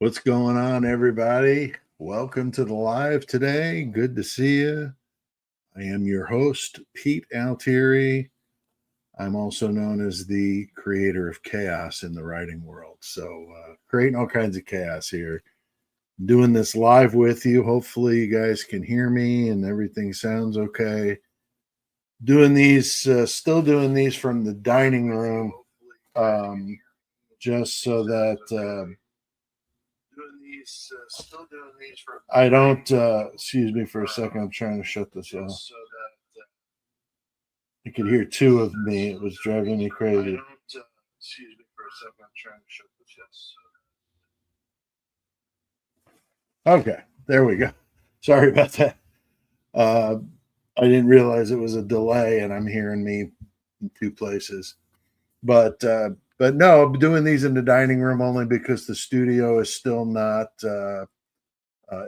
What's going on, everybody? Welcome to the live today. Good to see you. I am your host, Pete Altieri. I'm also known as the creator of chaos in the writing world. So, creating all kinds of chaos here. Doing this live with you. Hopefully, you guys can hear me and everything sounds okay. Still doing these from the dining room, just so that. I don't, excuse me for a second. I'm trying to shut this off. You could hear two of me. It was driving me crazy. Excuse me for a second. I'm trying to shut this off. Okay, there we go. Sorry about that. I didn't realize it was a delay, and I'm hearing me in two places. But no, I'm doing these in the dining room only because the studio is still not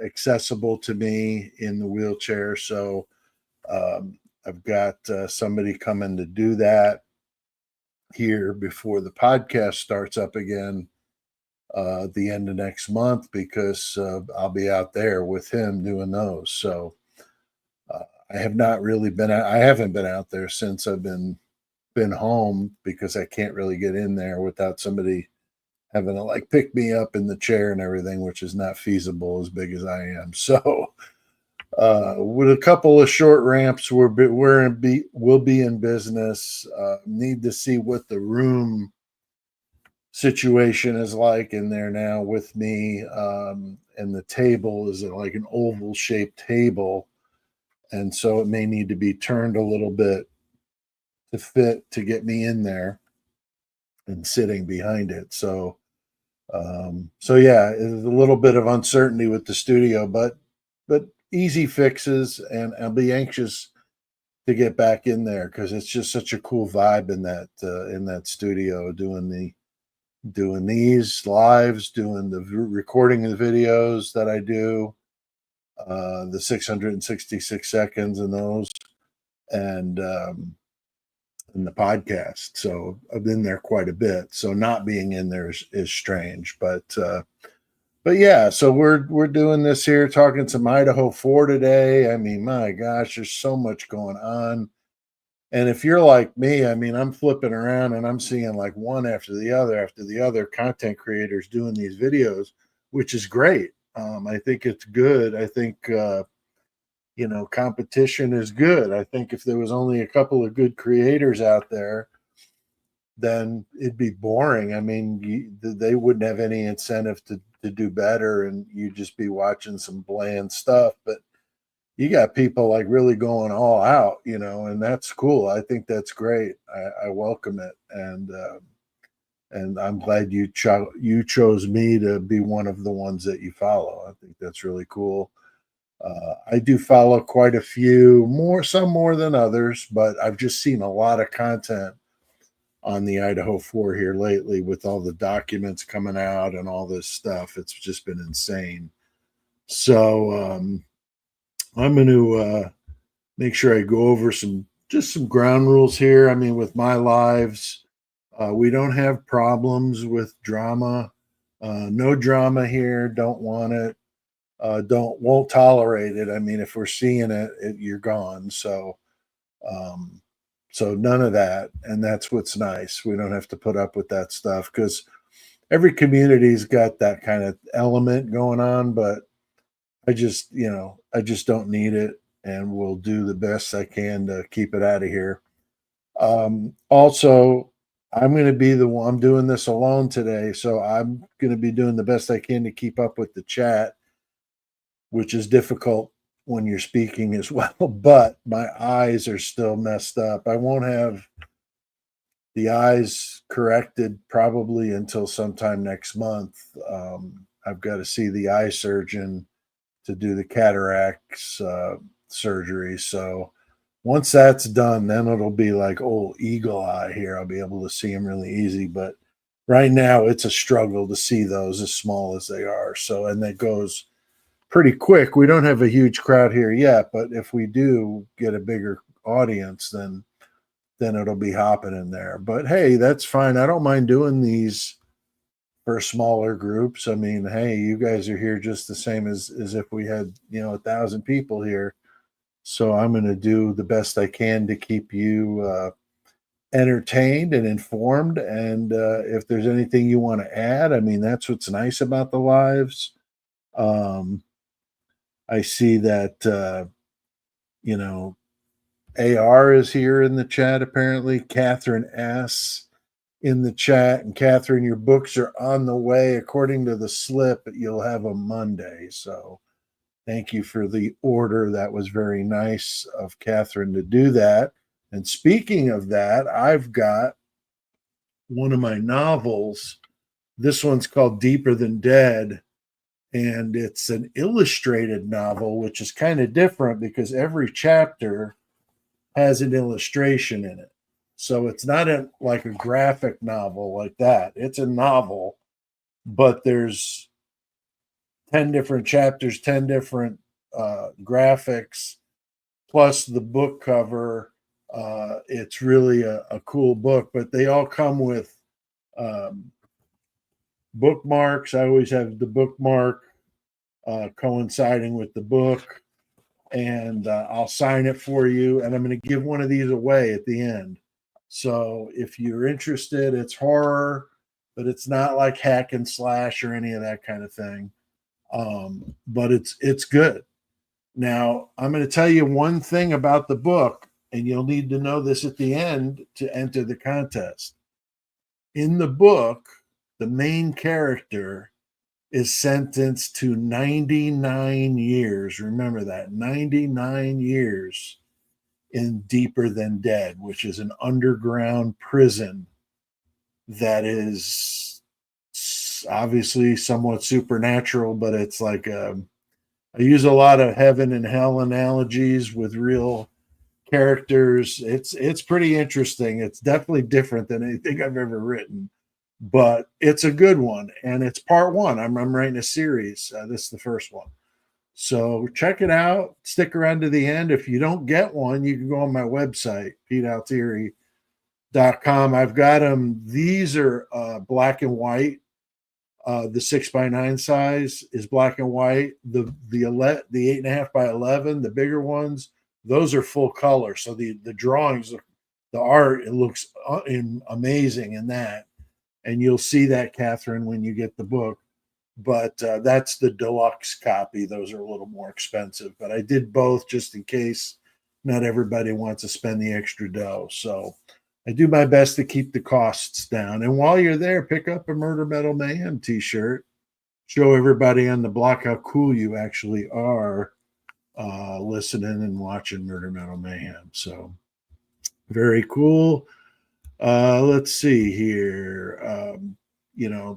accessible to me in the wheelchair. So I've got somebody coming to do that here before the podcast starts up again at the end of next month, because I'll be out there with him doing those. So I haven't been out there since I've been home, because I can't really get in there without somebody having to like pick me up in the chair and everything, which is not feasible as big as I am. So with a couple of short ramps, we'll be in business. Need to see what the room situation is like in there now with me. And the table is like an oval shaped table, and so it may need to be turned a little bit to fit to get me in there and sitting behind it. So yeah, there's a little bit of uncertainty with the studio, but easy fixes, and I'll be anxious to get back in there because it's just such a cool vibe in that studio, doing these lives, doing the recording of the videos that I do, the 666 seconds and those, and in the podcast. So I've been there quite a bit. So not being in there is strange, but yeah, so we're doing this here, talking some Idaho 4 today. I mean, my gosh, there's so much going on. And if you're like me, I mean, I'm flipping around and I'm seeing like one after the other content creators doing these videos, which is great. I think it's good. I think competition is good. I think if there was only a couple of good creators out there, then it'd be boring. I mean, they wouldn't have any incentive to do better, and you'd just be watching some bland stuff. But you got people like really going all out, and that's cool. I think that's great. I welcome it, and I'm glad you chose me to be one of the ones that you follow. I think that's really cool. I do follow quite a few, some more than others, but I've just seen a lot of content on the Idaho 4 here lately with all the documents coming out and all this stuff. It's just been insane. So I'm going to make sure I go over some ground rules here. I mean, with my lives, we don't have problems with drama. No drama here. Don't want it. Won't tolerate it. I mean, if we're seeing it, you're gone. So none of that. And that's what's nice. We don't have to put up with that stuff, because every community's got that kind of element going on, but I just don't need it, and will do the best I can to keep it out of here. Also, I'm going to be the one. I'm doing this alone today, so I'm going to be doing the best I can to keep up with the chat, which is difficult when you're speaking as well. But my eyes are still messed up. I won't have the eyes corrected probably until sometime next month. I've got to see the eye surgeon to do the cataracts surgery. So once that's done, then it'll be like old eagle eye here. I'll be able to see them really easy. But right now, it's a struggle to see those as small as they are. So, and that goes pretty quick. We don't have a huge crowd here yet, but if we do get a bigger audience, then it'll be hopping in there. But hey, that's fine. I don't mind doing these for smaller groups. I mean, hey, you guys are here just the same as if we had, 1,000 people here. So I'm going to do the best I can to keep you entertained and informed. And if there's anything you want to add, I mean, that's what's nice about the lives. I see that, AR is here in the chat, apparently. Catherine S. in the chat. And Catherine, your books are on the way. According to the slip, you'll have a Monday. So thank you for the order. That was very nice of Catherine to do that. And speaking of that, I've got one of my novels. This one's called Deeper Than Dead. And it's an illustrated novel, which is kind of different because every chapter has an illustration in it. So it's not like a graphic novel like that. It's a novel, but there's 10 different chapters, 10 different graphics, plus the book cover. It's really a cool book, but they all come with bookmarks. I always have the bookmark coinciding with the book, and I'll sign it for you. And I'm going to give one of these away at the end. So if you're interested, it's horror, but it's not like hack and slash or any of that kind of thing. But it's good. Now, I'm going to tell you one thing about the book, and you'll need to know this at the end to enter the contest. In the book, the main character is sentenced to 99 years. Remember that, 99 years in Deeper Than Dead, which is an underground prison that is obviously somewhat supernatural, but it's like I use a lot of heaven and hell analogies with real characters. It's pretty interesting. It's definitely different than anything I've ever written, but it's a good one, and it's part one. I'm writing a series. This is the first one. So check it out. Stick around to the end. If you don't get one, you can go on my website, PeteAltieri.com. I've got them. These are black and white. The 6x9 size is black and white. The 8.5 by 11, the bigger ones, those are full color. So the drawings, the art, it looks amazing in that. And you'll see that, Catherine, when you get the book. But that's the deluxe copy. Those are a little more expensive. But I did both just in case not everybody wants to spend the extra dough. So I do my best to keep the costs down. And while you're there, pick up a Murder Metal Mayhem t-shirt. Show everybody on the block how cool you actually are listening and watching Murder Metal Mayhem. So very cool. Let's see here.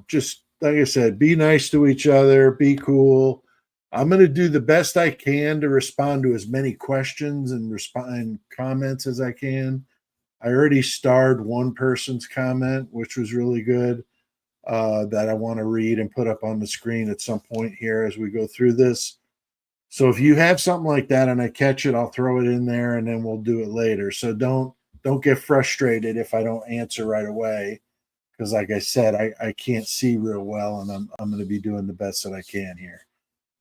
Just like I said, be nice to each other, be cool. I'm going to do the best I can to respond to as many questions and comments as I can. I already starred one person's comment, which was really good, that I want to read and put up on the screen at some point here as we go through this. So if you have something like that and I catch it, I'll throw it in there and then we'll do it later. So don't get frustrated if I don't answer right away, because like I said, I can't see real well, and I'm going to be doing the best that I can here.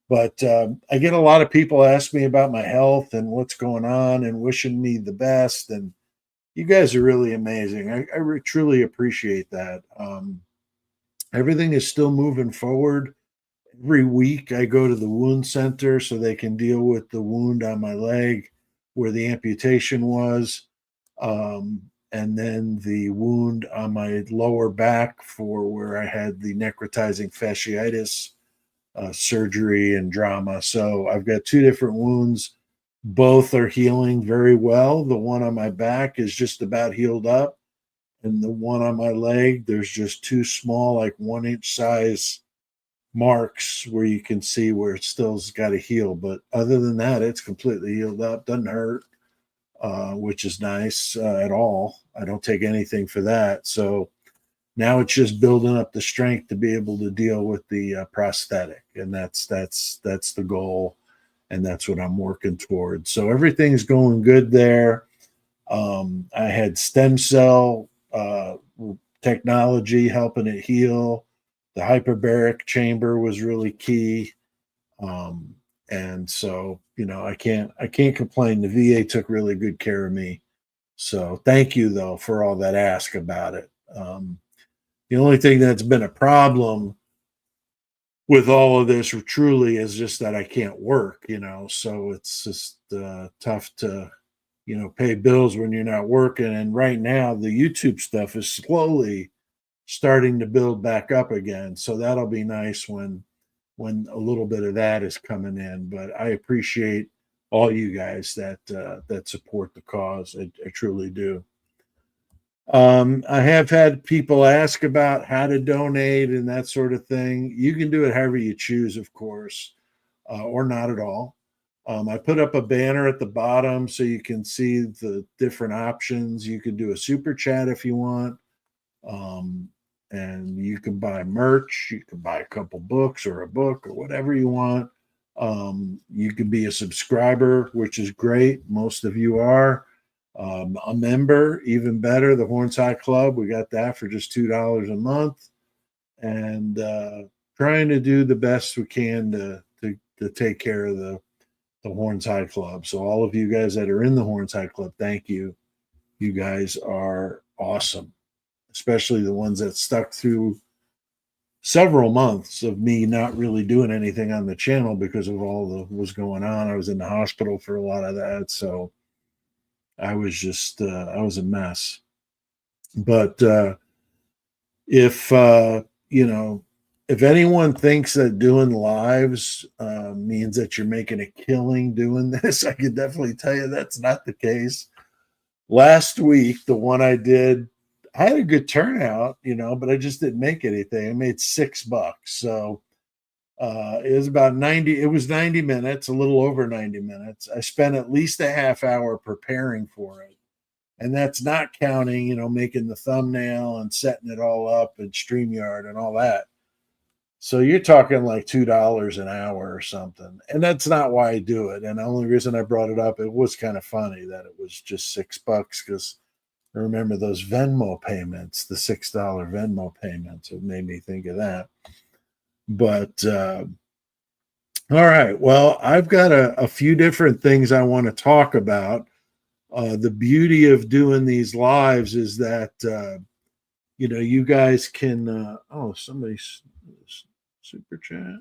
But I get a lot of people ask me about my health and what's going on and wishing me the best, and you guys are really amazing. I truly appreciate that. Everything is still moving forward. Every week I go to the wound center so they can deal with the wound on my leg where the amputation was. And then the wound on my lower back for where I had the necrotizing fasciitis surgery and drama. So I've got two different wounds. Both are healing very well. The one on my back is just about healed up. And the one on my leg, there's just two small, like 1-inch size marks where you can see where it still's got to heal. But other than that, it's completely healed up. Doesn't hurt. Which is nice at all. I don't take anything for that. So now it's just building up the strength to be able to deal with the prosthetic, and that's the goal, and that's what I'm working towards. So everything's going good there. I had stem cell technology helping it heal. the hyperbaric chamber was really key. And so, I can't complain. The VA took really good care of me. So thank you though for all that ask about it. The only thing that's been a problem with all of this truly is just that I can't work, so it's just tough to, pay bills when you're not working. And right now, the YouTube stuff is slowly starting to build back up again. So that'll be nice when a little bit of that is coming in. But I appreciate all you guys that support the cause. I truly do. I have had people ask about how to donate and that sort of thing. You can do it however you choose, of course, or not at all. I put up a banner at the bottom so you can see the different options. You can do a super chat if you want. And you can buy merch. You can buy a couple books or a book or whatever you want. You can be a subscriber, which is great. Most of you are. A member, even better. The Horns High Club, we got that for just $2 a month, and trying to do the best we can to take care of the Horns High Club. So all of you guys that are in the Horns High Club, thank you. You guys are awesome, especially the ones that stuck through several months of me not really doing anything on the channel because of all that was going on. I was in the hospital for a lot of that, so I was just I was a mess. But if if anyone thinks that doing lives means that you're making a killing doing this, I can definitely tell you that's not the case. Last week, the one I did, I had a good turnout, but I just didn't make anything. I made $6. So it was about 90. It was 90 minutes, a little over 90 minutes. I spent at least a half hour preparing for it. And that's not counting, making the thumbnail and setting it all up and StreamYard and all that. So you're talking like $2 an hour or something. And that's not why I do it. And the only reason I brought it up, it was kind of funny that it was just $6 because I remember those Venmo payments, the $6 Venmo payments. It made me think of that. But all right. Well, I've got a few different things I want to talk about. The beauty of doing these lives is that you guys can somebody's super chat.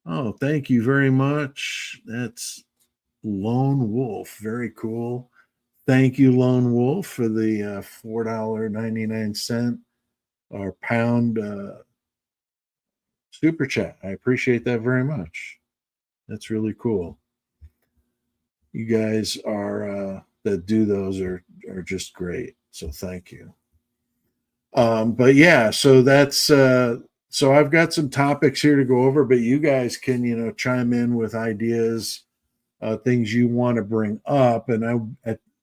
Oh, thank you very much. That's Lone Wolf. Very cool. Thank you, Lone Wolf, for the $4.99 or pound super chat. I appreciate that very much. That's really cool. You guys are that do those are just great. So thank you. But yeah, so that's so I've got some topics here to go over, but you guys can chime in with ideas, things you want to bring up. And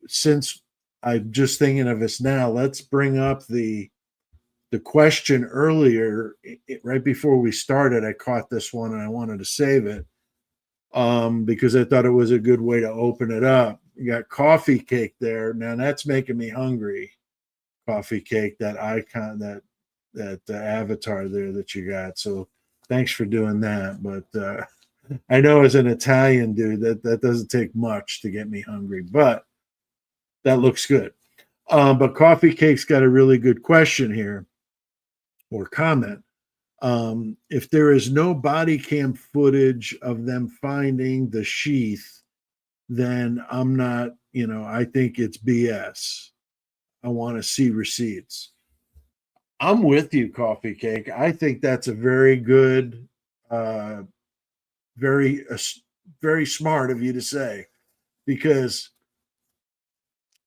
since I'm just thinking of this now, let's bring up the question earlier. Right before we started, I caught this one and I wanted to save it because I thought it was a good way to open it up. You got coffee cake there. Now that's making me hungry. Coffee cake, that icon, that avatar there that you got. So thanks for doing that. But I know as an Italian dude that doesn't take much to get me hungry, but that looks good. But coffee cake's got a really good question here or comment. If there is no body cam footage of them finding the sheath, then I'm not, I think it's BS. I want to see receipts. I'm with you, coffee cake. I think that's a very good, very, very smart of you to say, because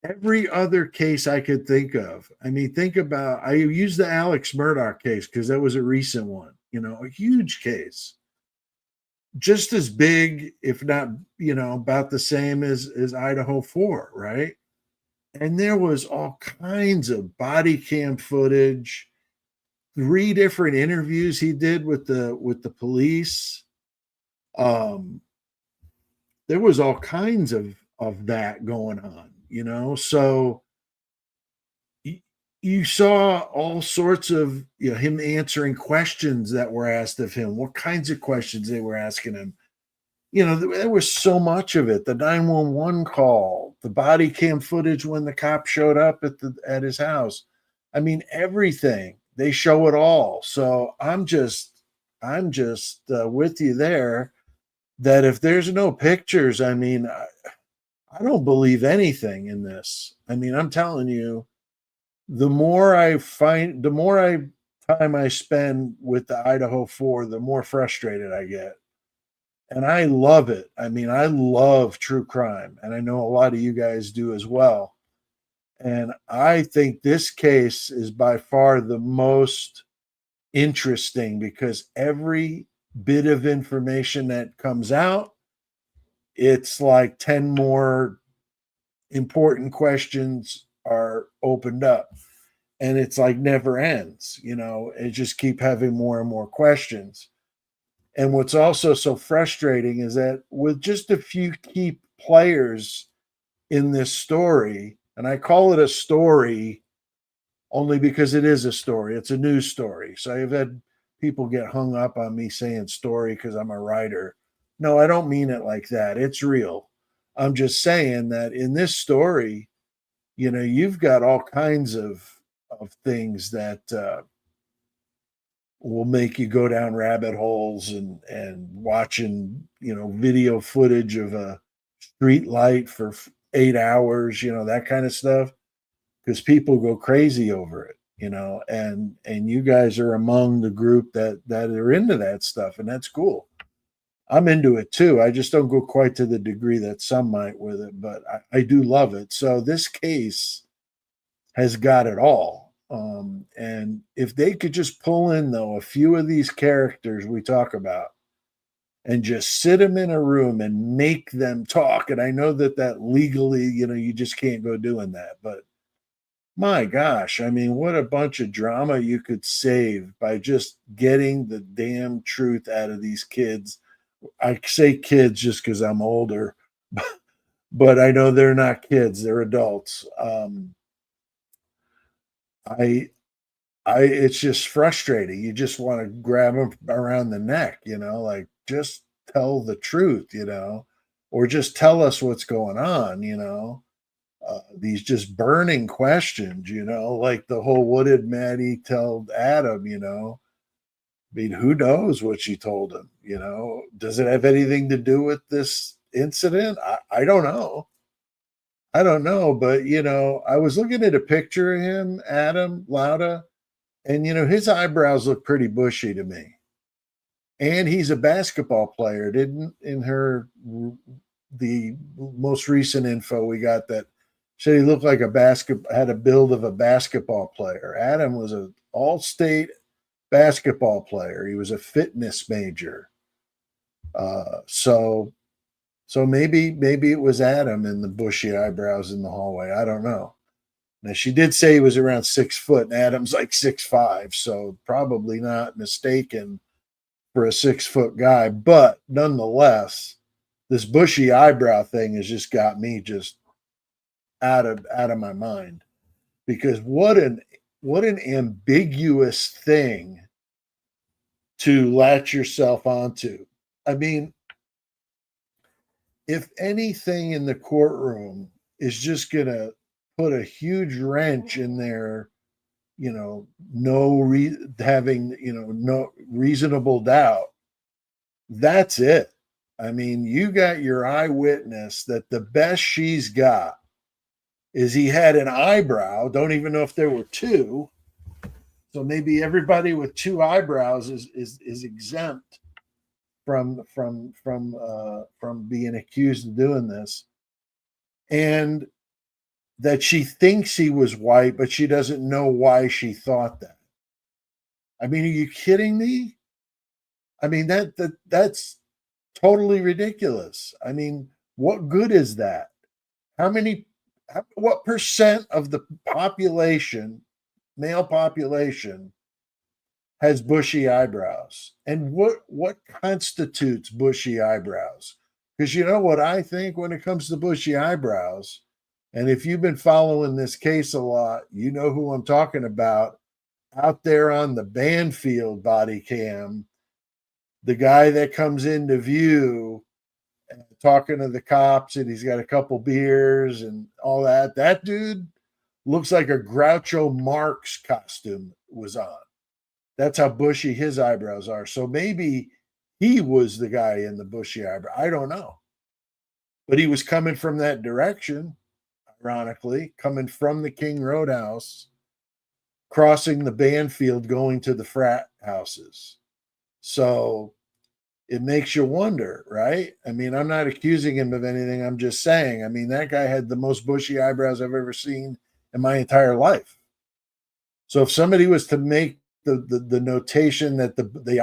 every other case I could think of. I mean, think about, I used the Alex Murdoch case because that was a recent one, a huge case. Just as big, if not, about the same as Idaho 4, right? And there was all kinds of body cam footage, 3 different interviews he did with the police. There was all kinds of that going on, so you saw all sorts of, him answering questions that were asked of him, what kinds of questions they were asking him. There was so much of it. The 911 call, the body cam footage when the cop showed up at his house. I mean, everything. They show it all. So I'm just with you there, that if there's no pictures, I mean, I don't believe anything in this. I mean, I'm telling you, the more time I spend with the Idaho 4, the more frustrated I get. And I love it. I mean, I love true crime, and I know a lot of you guys do as well. And I think this case is by far the most interesting, because every bit of information that comes out, it's like 10 more important questions are opened up. And it's like never ends, it just keep having more and more questions. And what's also so frustrating is that with just a few key players in this story, and I call it a story only because it is a story, it's a news story. So I've had people get hung up on me saying story because I'm a writer. No, I don't mean it like that. It's real. I'm just saying that in this story, you've got all kinds of things that will make you go down rabbit holes, and watching video footage of a street light for 8 hours, that kind of stuff, because people go crazy over it, and you guys are among the group that are into that stuff, and that's cool. I'm into it too. I just don't go quite to the degree that some might with it, but I do love it. So this case has got it all. And if they could just pull in, though, a few of these characters we talk about and just sit them in a room and make them talk. And I know that legally, you just can't go doing that. But my gosh, I mean, what a bunch of drama you could save by just getting the damn truth out of these kids. I say kids just because I'm older, but I know they're not kids, they're adults. I it's just frustrating. You just want to grab them around the neck, like, just tell the truth, or just tell us what's going on, these just burning questions, like the whole, what did Maddie tell Adam, I mean, who knows what she told him, does it have anything to do with this incident? I don't know. I don't know, but I was looking at a picture of him, Adam Lauda, and his eyebrows look pretty bushy to me. And he's a basketball player. Didn't in her the most recent info we got, that said he looked like had a build of a basketball player. Adam was an all-state basketball player. He was a fitness major. So maybe it was Adam and the bushy eyebrows in the hallway. I don't know. Now, she did say he was around 6 foot, and Adam's like 6'5", so probably not mistaken for a 6 foot guy. But nonetheless, this bushy eyebrow thing has just got me just out of my mind, because what an ambiguous thing to latch yourself onto. I mean, if anything in the courtroom is just going to put a huge wrench in there, having, no reasonable doubt, that's it. I mean, you got your eyewitness that the best she's got is he had an eyebrow. Don't even know if there were two. So maybe everybody with two eyebrows is exempt from being accused of doing this. And that she thinks he was white, but she doesn't know why she thought that. I mean, are you kidding me? I mean, that's totally ridiculous. I mean, what good is that? What percent of the population, male population, has bushy eyebrows? And what constitutes bushy eyebrows? Because you know what I think when it comes to bushy eyebrows, And if you've been following this case a lot, you know who I'm talking about. Out there on the Banfield body cam, the guy that comes into view talking to the cops, and he's got a couple beers and all that. That dude looks like a Groucho Marx costume was on. That's how bushy his eyebrows are. So maybe he was the guy in the bushy eyebrow. I don't know. But he was coming from that direction, ironically, coming from the King Roadhouse, crossing the Banfield, going to the frat houses. So it makes you wonder, right? I mean, I'm not accusing him of anything. I'm just saying, I mean, that guy had the most bushy eyebrows I've ever seen in my entire life. So if somebody was to make the notation that the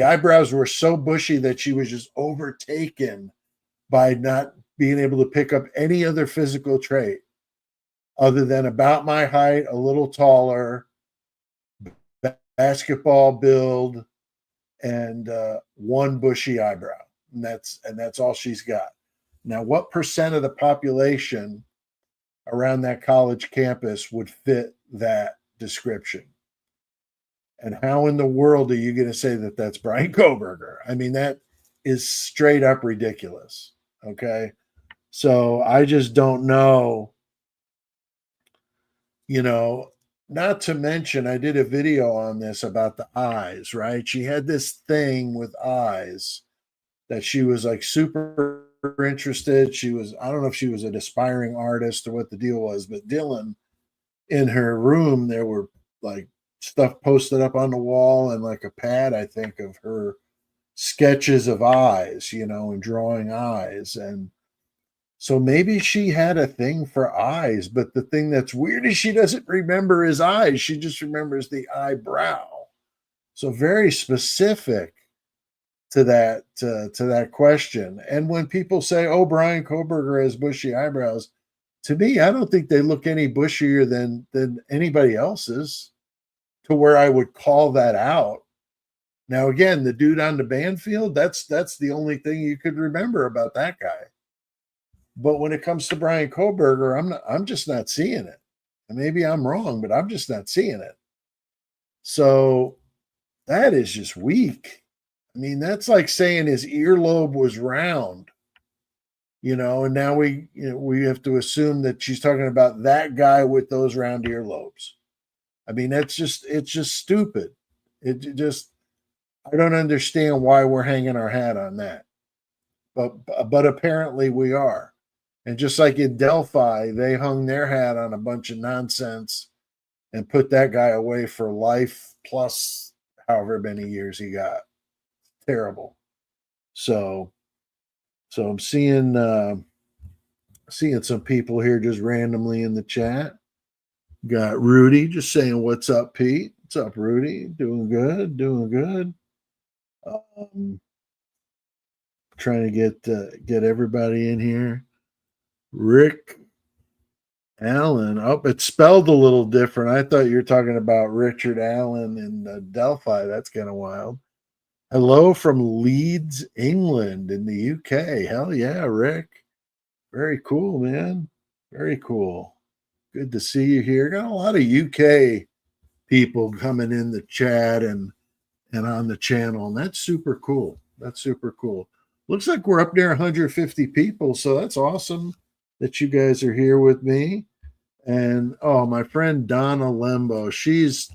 eyebrows were so bushy that she was just overtaken by not being able to pick up any other physical trait other than about my height, a little taller, basketball build, and one bushy eyebrow, and that's all she's got. Now, what percent of the population around that college campus would fit that description? And how in the world are you going to say that that's Brian Koberger? I mean, that is straight up ridiculous. Okay, so I just don't know. You know, not to mention, I did a video on this about the eyes, right? She had this thing with eyes that she was like super interested. She was, I don't know if she was an aspiring artist or what the deal was, but Dylan, in her room, there were like stuff posted up on the wall and like a pad, I think, of her sketches of eyes, you know, and drawing eyes. And so maybe she had a thing for eyes, but the thing that's weird is she doesn't remember his eyes. She just remembers the eyebrow. So very specific to that question. And when people say, "Oh, Brian Koberger has bushy eyebrows," to me, I don't think they look any bushier than anybody else's, to where I would call that out. Now, again, the dude on the Banfield, that's the only thing you could remember about that guy. But when it comes to Brian Koberger, I'm just not seeing it. And maybe I'm wrong, but I'm just not seeing it. So that is just weak. I mean, that's like saying his earlobe was round, you know, and now we have to assume that she's talking about that guy with those round earlobes. I mean, it's just stupid. It just, I don't understand why we're hanging our hat on that. But apparently we are. And just like in Delphi, they hung their hat on a bunch of nonsense and put that guy away for life plus however many years he got. Terrible. So I'm seeing some people here just randomly in the chat. Got Rudy just saying, "What's up, Pete? What's up, Rudy? Doing good, doing good." Trying to get everybody in here. Rick Allen. Oh, it's spelled a little different. I thought you were talking about Richard Allen in Delphi. That's kind of wild. Hello from Leeds, England, in the UK. Hell yeah, Rick. Very cool, man. Very cool. Good to see you here. Got a lot of UK people coming in the chat and on the channel, and that's super cool. That's super cool. Looks like we're up near 150 people, so that's awesome that you guys are here with me. And oh, my friend Donna Lembo, she's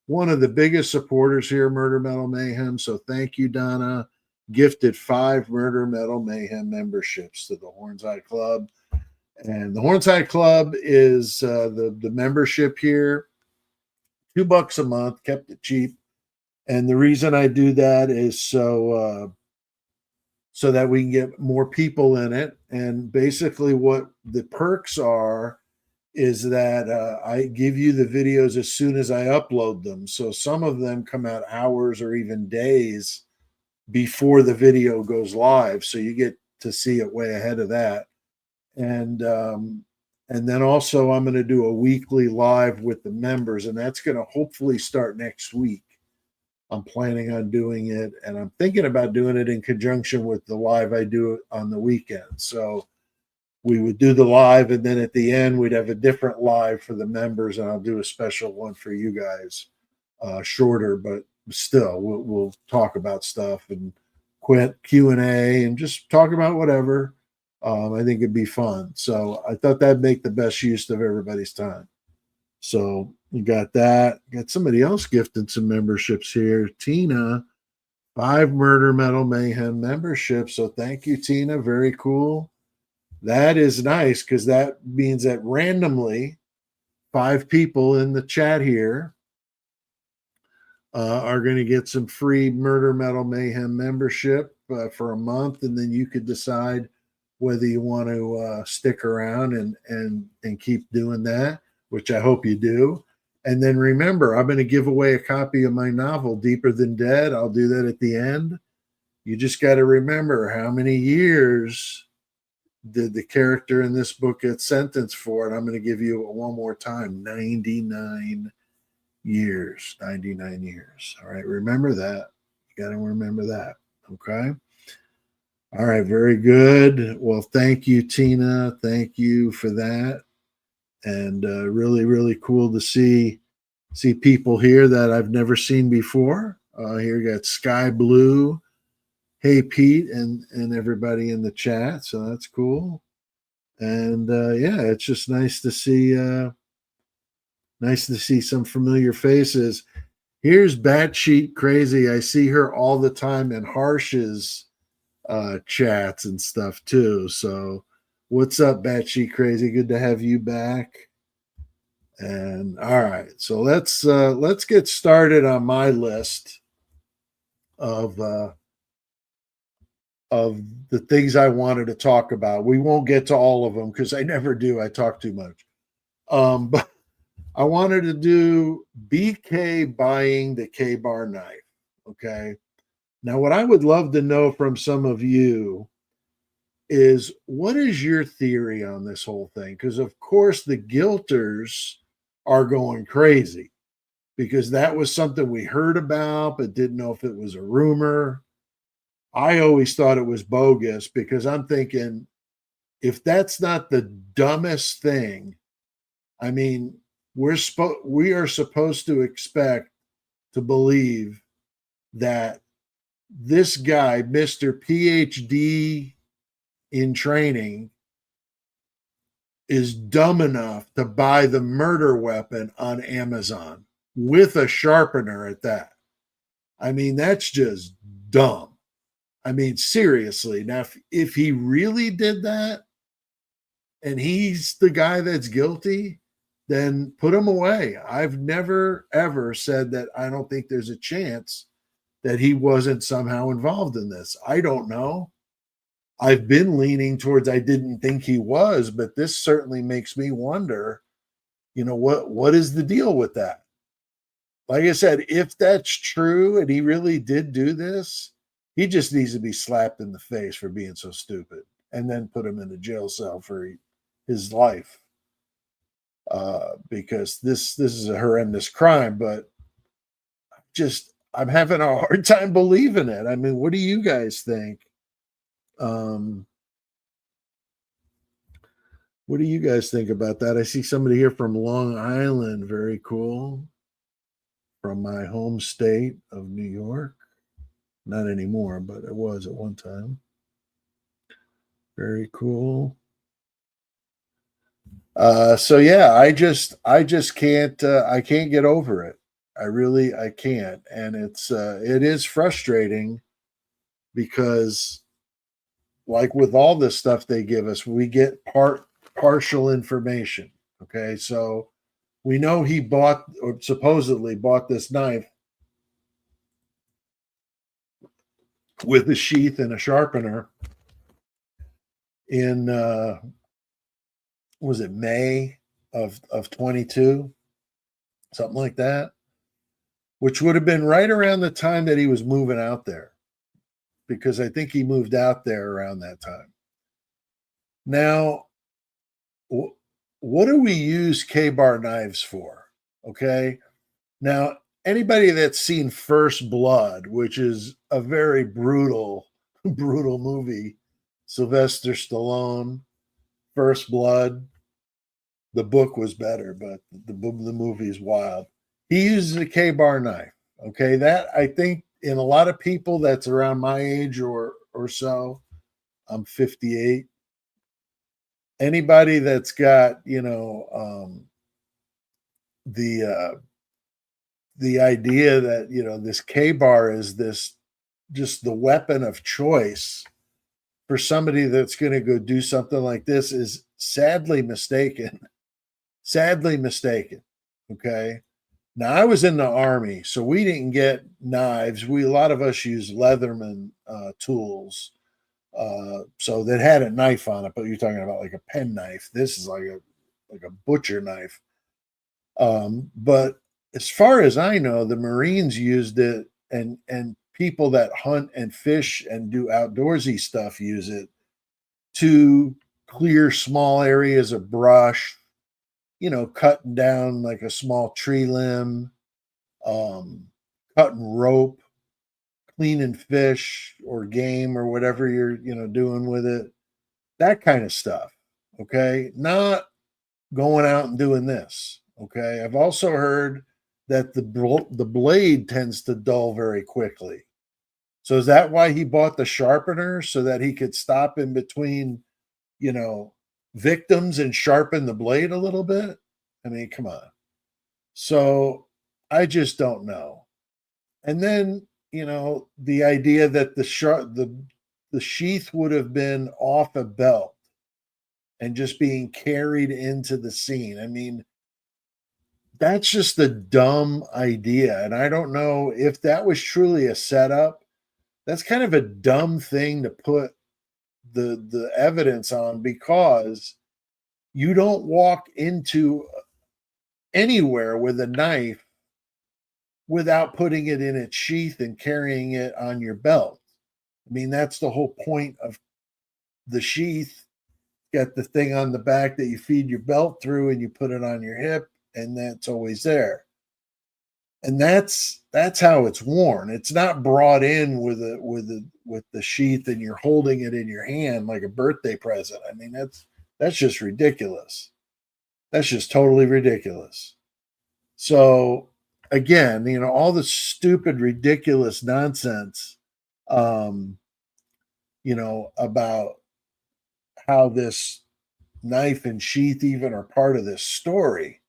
one of the biggest supporters here, Murder Metal Mayhem. So thank you, Donna. Gifted 5 Murder Metal Mayhem memberships to the Hornseye Club. And the Hornseye Club is the membership here, $2 a month, kept it cheap. And the reason I do that is so that we can get more people in it. And basically what the perks are is that I give you the videos as soon as I upload them. So some of them come out hours or even days before the video goes live. So you get to see it way ahead of that. And then also I'm going to do a weekly live with the members, and that's going to hopefully start next week. I'm planning on doing it, and I'm thinking about doing it in conjunction with the live I do on the weekend. So we would do the live, and then at the end we'd have a different live for the members, and I'll do a special one for you guys, shorter, but still we'll talk about stuff and Q&A and just talk about whatever. I think it'd be fun. So I thought that'd make the best use of everybody's time. So you got that. Got somebody else gifted some memberships here. Tina, 5 Murder Metal Mayhem memberships. So thank you, Tina. Very cool. That is nice because that means that randomly 5 people in the chat here are going to get some free Murder Metal Mayhem membership for a month, and then you could decide whether you want to stick around and keep doing that, which I hope you do. And then remember, I'm going to give away a copy of my novel, Deeper Than Dead. I'll do that at the end. You just got to remember how many years did the character in this book get sentenced for, and I'm going to give you one more time, 99 years. 99 years. All right, remember that. You got to remember that. Okay. All right, very good. Well, thank you, Tina. Thank you for that. And really, really cool to see people here that I've never seen before. Here you got Sky Blue, Hey Pete, and everybody in the chat. So that's cool. And yeah, it's just nice to see some familiar faces. Here's Batshit Crazy. I see her all the time in Harsh's chats and stuff too. So what's up, Batshit Crazy? Good to have you back. And all right, so let's get started on my list of the things I wanted to talk about. We won't get to all of them because I never do. I talk too much. But I wanted to do BK buying the K-bar knife. Okay. Now, what I would love to know from some of you is, what is your theory on this whole thing? Because, of course, the guilters are going crazy because that was something we heard about but didn't know if it was a rumor. I always thought it was bogus because I'm thinking, if that's not the dumbest thing, I mean, we are supposed to expect to believe that this guy, Mr. PhD in training, is dumb enough to buy the murder weapon on Amazon with a sharpener at that. I mean, that's just dumb. I mean, seriously. Now, if he really did that and he's the guy that's guilty, then put him away. I've never, ever said that I don't think there's a chance that he wasn't somehow involved in this. I don't know. I've been leaning towards I didn't think he was, but this certainly makes me wonder, what is the deal with that? Like I said, if that's true and he really did do this, he just needs to be slapped in the face for being so stupid and then put him in a jail cell for his life. Because this is a horrendous crime, but I'm having a hard time believing it. I mean, what do you guys think? What do you guys think about that? I see somebody here from Long Island. Very cool. From my home state of New York. Not anymore, but it was at one time. Very cool. So yeah, I just can't I can't get over it. I can't. And it is frustrating because, like with all this stuff they give us, we get partial information. Okay. So we know he bought or supposedly bought this knife with a sheath and a sharpener in was it May of 22, something like that, which would have been right around the time that he was moving out there, because I think he moved out there around that time. Now, what do we use K-bar knives for? Okay. Now, anybody that's seen First Blood, which is a very brutal movie, Sylvester Stallone, First Blood. The book was better, but the movie is wild. He uses a K-bar knife. Okay, that I think in a lot of people that's around my age or so. I'm 58. Anybody that's got the idea that this K-bar is this just the weapon of choice for somebody that's going to go do something like this is sadly mistaken. Sadly mistaken. Okay. Now I was in the Army, so we didn't get knives. A lot of us use Leatherman tools, so that had a knife on it. But you're talking about like a pen knife. This is like a butcher knife. But as far as I know, the Marines used it, and people that hunt and fish and do outdoorsy stuff use it to clear small areas of brush, cutting down like a small tree limb, cutting rope, cleaning fish or game or whatever you're, doing with it, that kind of stuff. Okay. Not going out and doing this. Okay. I've also heard that the blade tends to dull very quickly. So is that why he bought the sharpener so that he could stop in between, victims and sharpen the blade a little bit? I mean, come on. So I just don't know. And then, the idea that the sheath would have been off a belt and just being carried into the scene. I mean, that's just a dumb idea. And I don't know if that was truly a setup. That's kind of a dumb thing to put the evidence on, because you don't walk into anywhere with a knife without putting it in its sheath and carrying it on your belt. I mean, that's the whole point of the sheath. Got the thing on the back that you feed your belt through and you put it on your hip, and that's always there. And that's how it's worn. It's not brought in with the sheath and you're holding it in your hand like a birthday present. I mean, that's just ridiculous. That's just totally ridiculous. So again, all the stupid, ridiculous nonsense, about how this knife and sheath even are part of this story,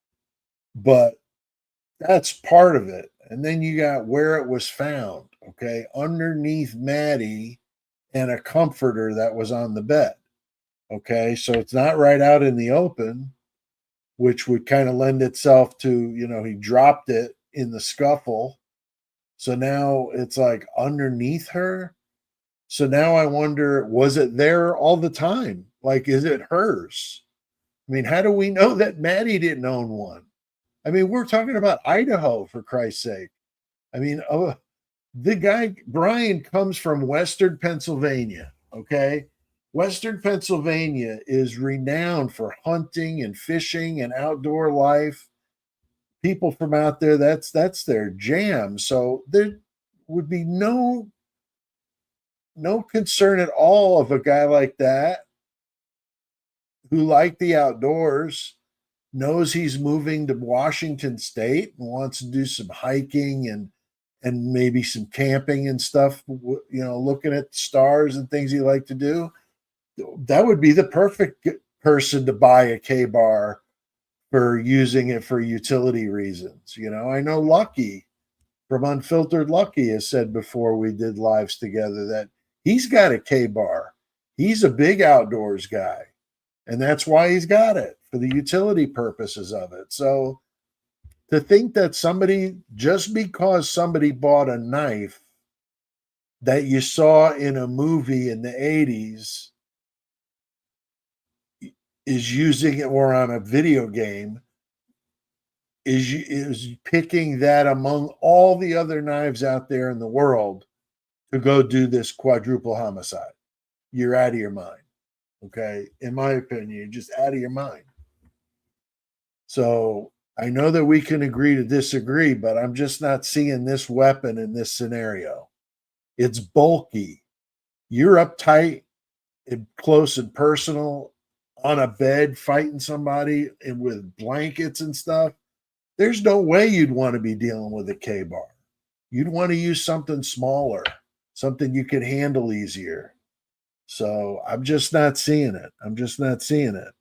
but that's part of it. And then you got where it was found, okay, underneath Maddie and a comforter that was on the bed. Okay, so it's not right out in the open, which would kind of lend itself to, he dropped it in the scuffle. So now it's like underneath her. So now I wonder, was it there all the time? Like, is it hers? I mean, how do we know that Maddie didn't own one? I mean, we're talking about Idaho, for Christ's sake. I mean, the guy, Brian, comes from Western Pennsylvania, okay? Western Pennsylvania is renowned for hunting and fishing and outdoor life. People from out there, that's their jam. So there would be no concern at all of a guy like that who liked the outdoors, knows he's moving to Washington State and wants to do some hiking and maybe some camping and stuff, looking at the stars and things he liked to do. That would be the perfect person to buy a K-bar for using it for utility reasons. I know Lucky from Unfiltered Lucky has said before we did lives together that he's got a K-bar. He's a big outdoors guy, and that's why he's got it, for the utility purposes of it. So to think that just because somebody bought a knife that you saw in a movie in the 80s is using it, or on a video game, is picking that among all the other knives out there in the world to go do this quadruple homicide. You're out of your mind. Okay. In my opinion, you're just out of your mind. So I know that we can agree to disagree, but I'm just not seeing this weapon in this scenario. It's bulky. You're uptight and close and personal. on a bed fighting somebody and with blankets and stuff, there's no way you'd want to be dealing with a K-bar. You'd want to use something smaller, something you could handle easier. So I'm just not seeing it. I'm just not seeing it.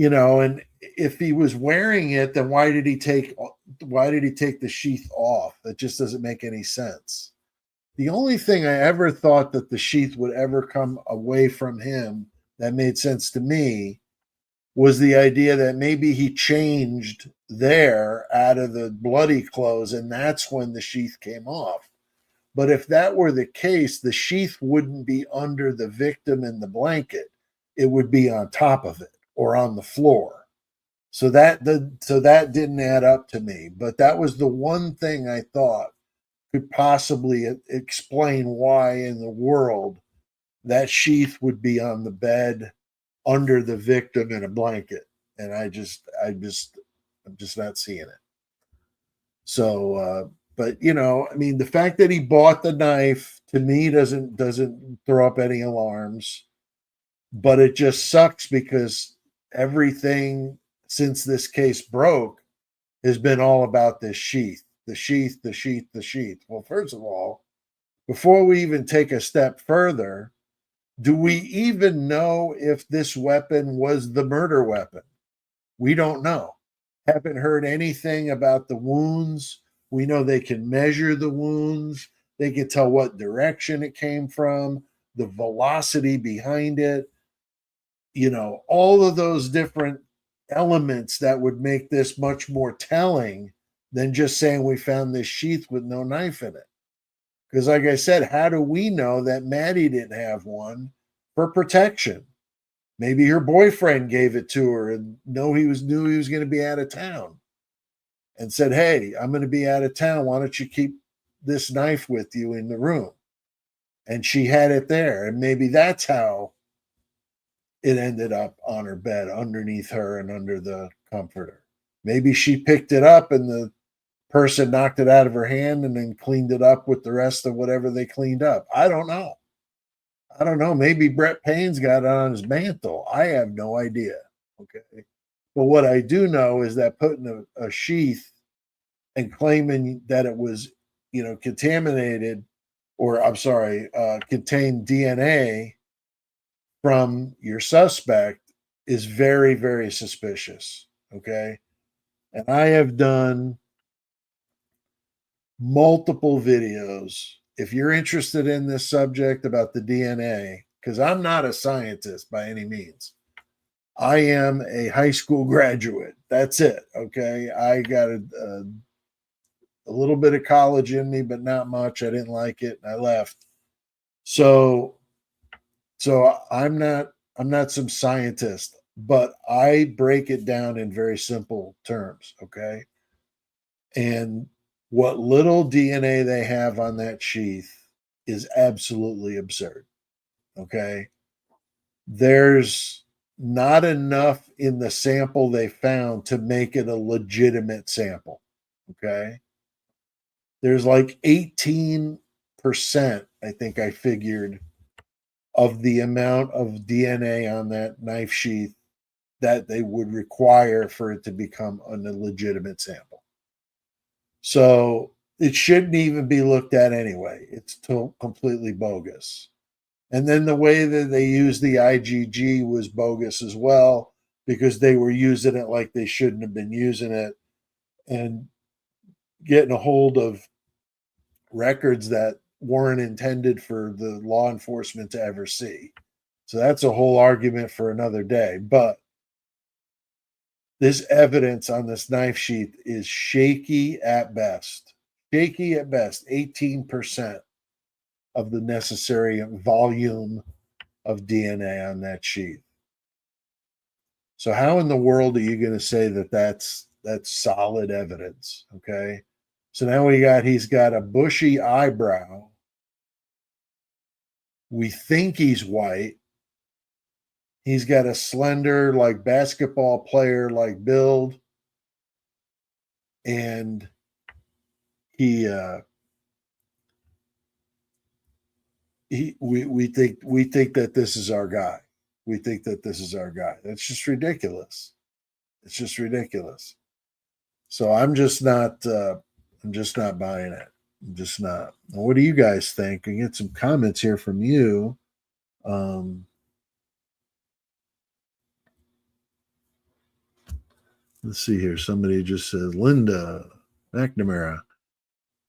And if he was wearing it, then why did he take the sheath off? That just doesn't make any sense. The only thing I ever thought that the sheath would ever come away from him that made sense to me was the idea that maybe he changed there out of the bloody clothes, and that's when the sheath came off. But if that were the case, the sheath wouldn't be under the victim in the blanket. It would be on top of it or on the floor. So that didn't add up to me. But that was the one thing I thought could possibly explain why in the world that sheath would be on the bed under the victim in a blanket. And I'm just not seeing it. So, but I mean, the fact that he bought the knife to me doesn't throw up any alarms, but it just sucks because everything since this case broke has been all about this sheath, the sheath, the sheath, the sheath. Well, first of all, before we even take a step further, do we even know if this weapon was the murder weapon? We don't know. Haven't heard anything about the wounds. We know they can measure the wounds. They can tell what direction it came from, the velocity behind it, all of those different elements that would make this much more telling than just saying we found this sheath with no knife in it. Because, like I said, how do we know that Maddie didn't have one for protection? Maybe her boyfriend gave it to her and knew he was going to be out of town and said, "Hey, I'm going to be out of town. Why don't you keep this knife with you in the room?" And she had it there. And maybe that's how it ended up on her bed underneath her and under the comforter. Maybe she picked it up and the person knocked it out of her hand and then cleaned it up with the rest of whatever they cleaned up. I don't know. Maybe Brett Payne's got it on his mantle. I have no idea. Okay. But what I do know is that putting a sheath and claiming that it was, contaminated, or I'm sorry, contained DNA from your suspect is very, very suspicious. Okay. And I have done multiple videos. If you're interested in this subject about the DNA, because I'm not a scientist by any means, I am a high school graduate. That's it. Okay. I got a little bit of college in me, but not much. I didn't like it and I left. So I'm not some scientist, but I break it down in very simple terms. Okay. And what little DNA they have on that sheath is absolutely absurd. Okay. There's not enough in the sample they found to make it a legitimate sample. Okay. There's like 18%, I think I figured, of the amount of DNA on that knife sheath that they would require for it to become a legitimate sample. So it shouldn't even be looked at anyway. It's completely bogus. And then the way that they used the IgG was bogus as well, because they were using it like they shouldn't have been using it and getting a hold of records that weren't intended for the law enforcement to ever see. So that's a whole argument for another day. But this evidence on this knife sheath is shaky at best. Shaky at best, 18% of the necessary volume of DNA on that sheath. So how in the world are you going to say that that's solid evidence? Okay. So now he's got a bushy eyebrow. We think he's white. He's got a slender, like basketball player like build. And he we think that this is our guy. We think that this is our guy. That's just ridiculous. It's just ridiculous. So I'm just not buying it. I'm just not. What do you guys think? We get some comments here from you. Let's see here. Somebody just says, Linda McNamara.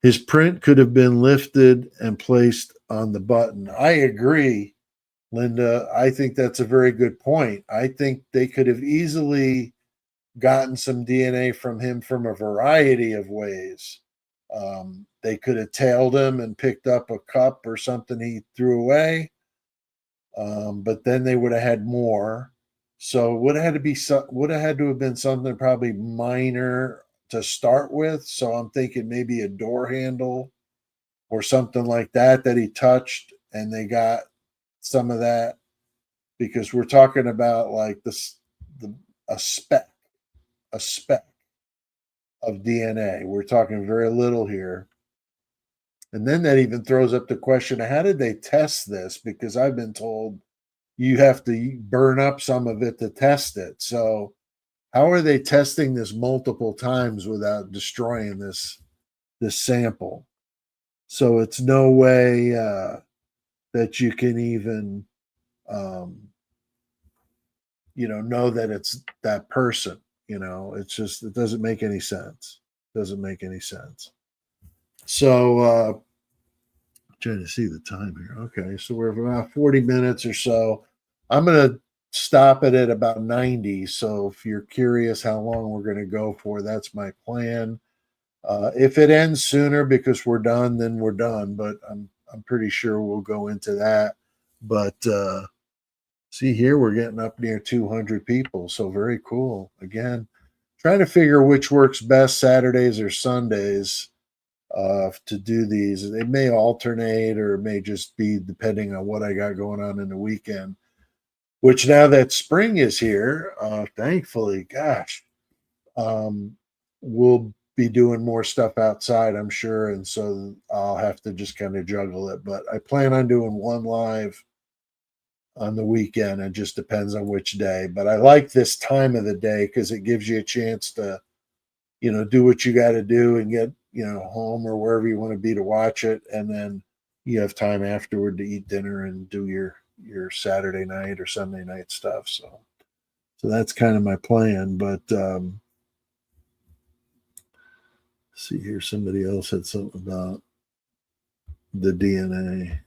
His print could have been lifted and placed on the button. I agree, Linda. I think that's a very good point. I think they could have easily gotten some DNA from him from a variety of ways. They could have tailed him and picked up a cup or something he threw away, but then they would have had more. So would have had to have been something probably minor to start with. So I'm thinking maybe a door handle or something like that he touched, and they got some of that, because we're talking about like a speck of DNA. We're talking very little here. And then that even throws up the question, how did they test this? Because I've been told you have to burn up some of it to test it. So how are they testing this multiple times without destroying this sample? So it's no way that you can even know that it's that person. It's just, it doesn't make any sense. Doesn't make any sense. So trying to see the time here. Okay, so we're about 40 minutes or so. I'm going to stop it at about 90. So if you're curious how long we're going to go for, that's my plan. If it ends sooner because we're done, then we're done. But I'm pretty sure we'll go into that. But see here, we're getting up near 200 people. So very cool. Again, trying to figure which works best, Saturdays or Sundays, to do these. It may alternate, or it may just be depending on what I got going on in the weekend. Which now that spring is here, thankfully, gosh, we'll be doing more stuff outside, I'm sure, and so I'll have to just kind of juggle it. But I plan on doing one live on the weekend. It just depends on which day. But I like this time of the day because it gives you a chance to, do what you got to do and get, home or wherever you want to be to watch it. And then you have time afterward to eat dinner and do your Saturday night or Sunday night stuff. So that's kind of my plan. But see here, somebody else had something about the DNA.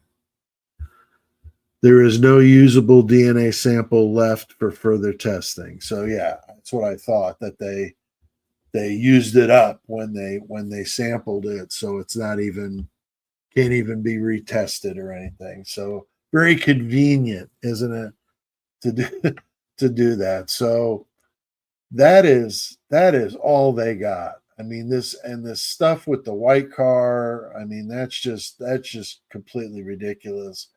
There is no usable DNA sample left for further testing. So yeah, that's what I thought, that they used it up when they sampled it, so it's not even, can't even be retested or anything. So very convenient, isn't it, to do to do that. So that is all they got. I mean, this stuff with the white car, I mean, that's just completely ridiculous.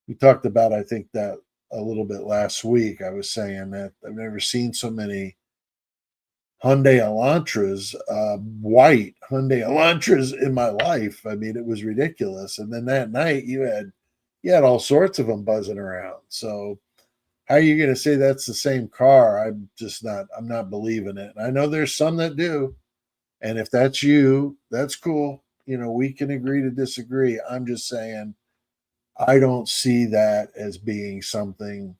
We talked about, I think, that a little bit last week. I was saying that I've never seen so many Hyundai Elantras, white Hyundai Elantras in my life. I mean, it was ridiculous. And then that night you had all sorts of them buzzing around. So how are you going to say that's the same car? I'm not believing it. I know there's some that do. And if that's you, that's cool. We can agree to disagree. I'm just saying, I don't see that as being something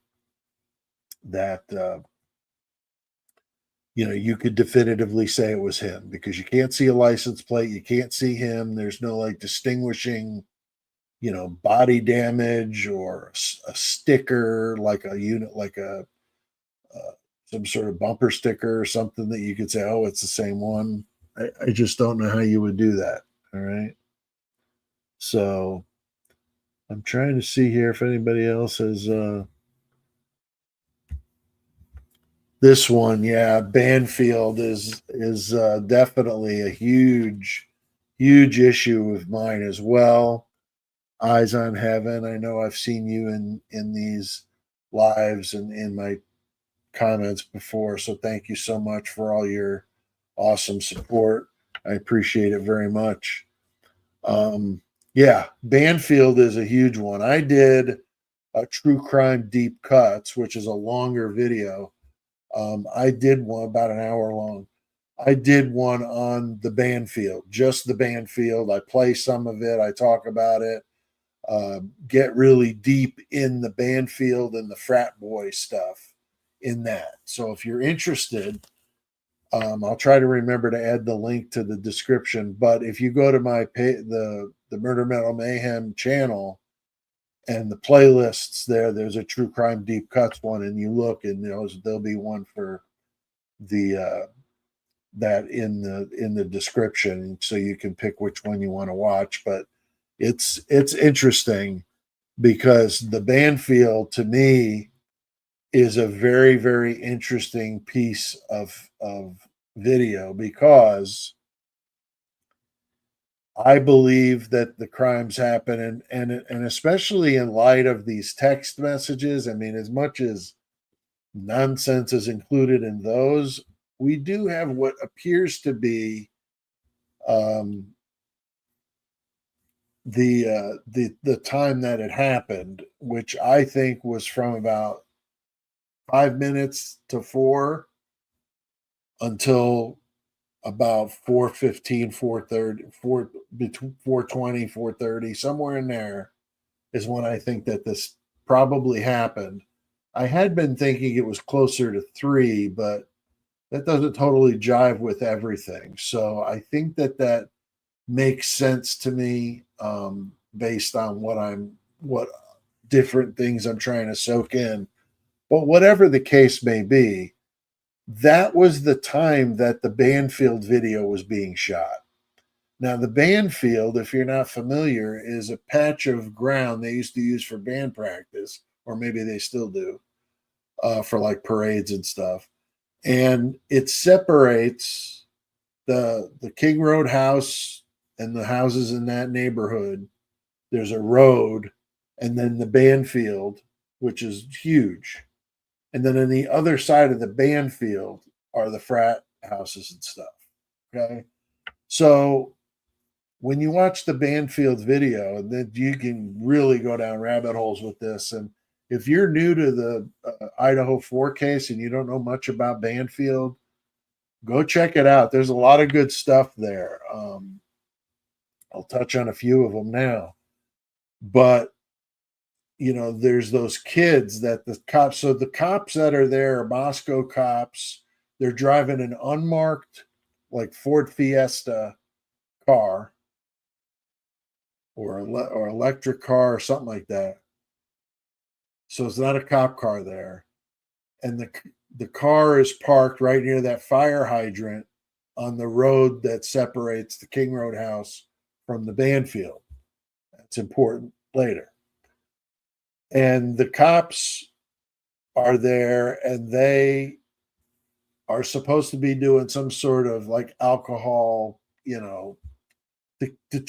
that, you could definitively say it was him, because you can't see a license plate. You can't see him. There's no like distinguishing, body damage or a sticker, like a unit, like some sort of bumper sticker or something that you could say, oh, it's the same one. I just don't know how you would do that. All right. So I'm trying to see here if anybody else has, this one, yeah, Banfield is definitely a huge issue of mine as well. Eyes on Heaven. I know I've seen you in these lives and in my comments before, so thank you so much for all your awesome support. I appreciate it very much. Yeah, Banfield is a huge one. I did a true crime deep cuts, which is a longer video. I did one about an hour long. I did one on the Banfield, just the Banfield. I play some of it. I talk about it. Get really deep in the Banfield and the frat boy stuff in that. So if you're interested, I'll try to remember to add the link to the description. But if you go to the Murder Metal Mayhem channel and the playlists there's a True Crime Deep Cuts one, and you look, and there'll be one for the that in the description, so you can pick which one you want to watch. But it's interesting because the Banfield to me is a very, very interesting piece of video, because I believe that the crimes happen, and especially in light of these text messages. I mean, as much as nonsense is included in those, we do have what appears to be um, the time that it happened, which I think was from about 5 minutes to four until about 4:15, 4:30, between 4:20, 4:30, somewhere in there is when I think that this probably happened. I had been thinking it was closer to three, but that doesn't totally jive with everything. So I think that makes sense to me, based on what different things I'm trying to soak in. But whatever the case may be, that was the time that the Banfield video was being shot. Now, the Banfield, if you're not familiar, is a patch of ground they used to use for band practice, or maybe they still do, for like parades and stuff. And it separates the King Road house and the houses in that neighborhood. There's a road, and then the Banfield, which is huge. And then on the other side of the Banfield are the frat houses and stuff. Okay. So when you watch the Banfield video, then you can really go down rabbit holes with this. And if you're new to the Idaho 4 case and you don't know much about Banfield, go check it out. There's a lot of good stuff there. I'll touch on a few of them now. But there's those kids that the cops, so the cops that are there are Moscow cops. They're driving an unmarked, like Ford Fiesta car, or electric car or something like that. So it's not a cop car there. And the car is parked right near that fire hydrant on the road that separates the King Road house from the Banfield. That's important later. And the cops are there, and they are supposed to be doing some sort of like alcohol, to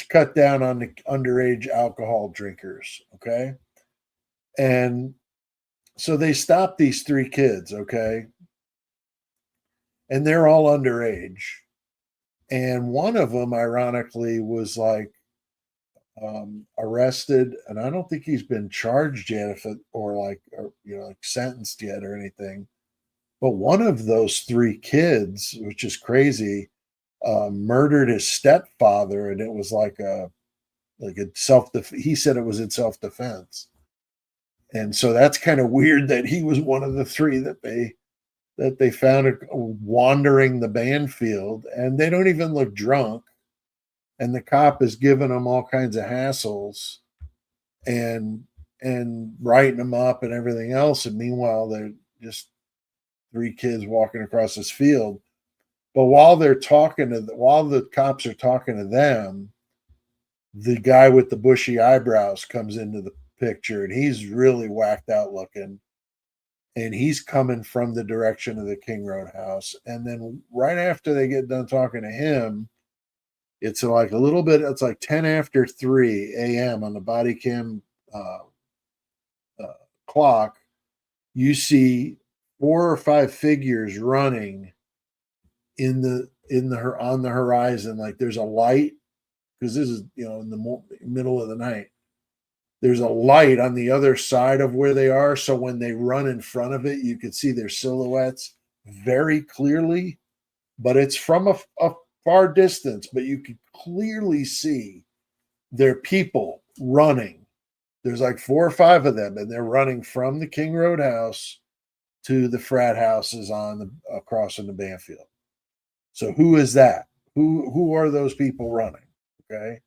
cut down on the underage alcohol drinkers. Okay. And so they stopped these three kids. Okay. And they're all underage. And one of them, ironically, was like arrested, and I don't think he's been charged yet, or sentenced yet or anything. But one of those three kids, which is crazy, murdered his stepfather, and it was like a he said it was in self-defense. And so that's kind of weird that he was one of the three that they found wandering the Banfield, and they don't even look drunk. And the cop is giving them all kinds of hassles and writing them up and everything else. And meanwhile, they're just three kids walking across this field. But while the cops are talking to them, the guy with the bushy eyebrows comes into the picture, and he's really whacked out looking. And he's coming from the direction of the King Road house. And then right after they get done talking to him, it's like a little bit, it's like 10 after 3 a.m. on the body cam uh, clock. You see 4 or 5 figures running on the horizon. Like there's a light, because this is, in the middle of the night. There's a light on the other side of where they are. So when they run in front of it, you can see their silhouettes very clearly, but it's from a far distance, but you can clearly see their people running. There's like 4 or 5 of them, and they're running from the King Road house to the frat houses across in the Banfield. So who is that? Who are those people running? Okay.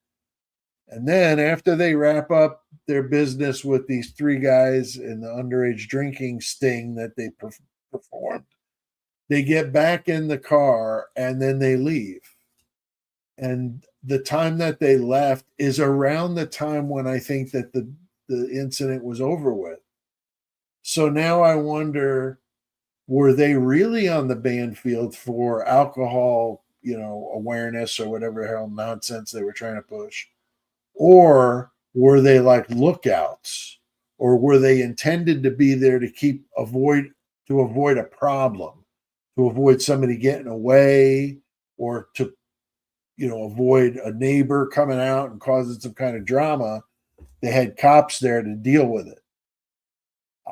And then after they wrap up their business with these 3 guys in the underage drinking sting that they performed, they get back in the car and then they leave. And the time that they left is around the time when I think that the incident was over with. So now I wonder, were they really on the Banfield for alcohol, awareness or whatever the hell nonsense they were trying to push? Or were they like lookouts? Or were they intended to be there to avoid a problem, to avoid somebody getting away, or to avoid a neighbor coming out and causing some kind of drama? They had cops there to deal with it.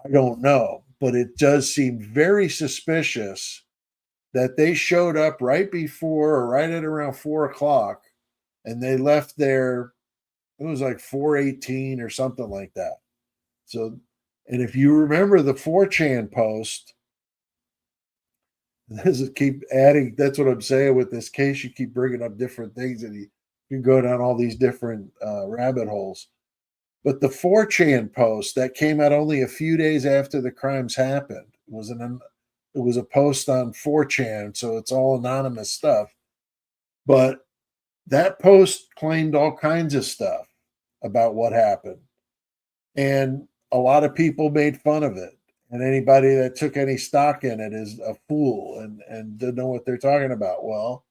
I don't know, but it does seem very suspicious that they showed up right before or right at around 4 o'clock, and they left there. It was like 4:18 or something like that. So, and if you remember the 4chan post, this is keep adding. That's what I'm saying with this case. You keep bringing up different things, and you can go down all these different rabbit holes. But the 4chan post that came out only a few days after the crimes happened it was a post on 4chan, so it's all anonymous stuff. But that post claimed all kinds of stuff about what happened. And a lot of people made fun of it. And anybody that took any stock in it is a fool and didn't know what they're talking about. Well,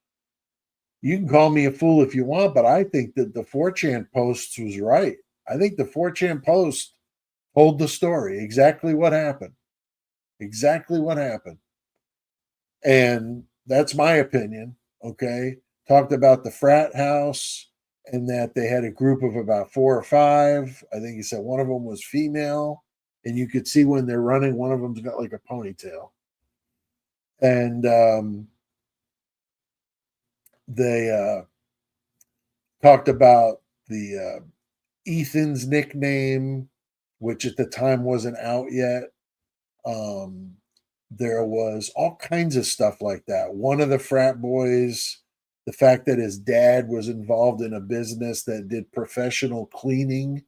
you can call me a fool if you want, but I think that the 4chan post was right. I think the 4chan post told the story, exactly what happened. Exactly what happened. And that's my opinion. Okay. Talked about the frat house and that they had a group of about 4 or 5. I think he said one of them was female. And you could see when they're running, one of them's got like a ponytail. And they talked about the Ethan's nickname, which at the time wasn't out yet. There was all kinds of stuff like that. One of the frat boys, the fact that his dad was involved in a business that did professional cleaning.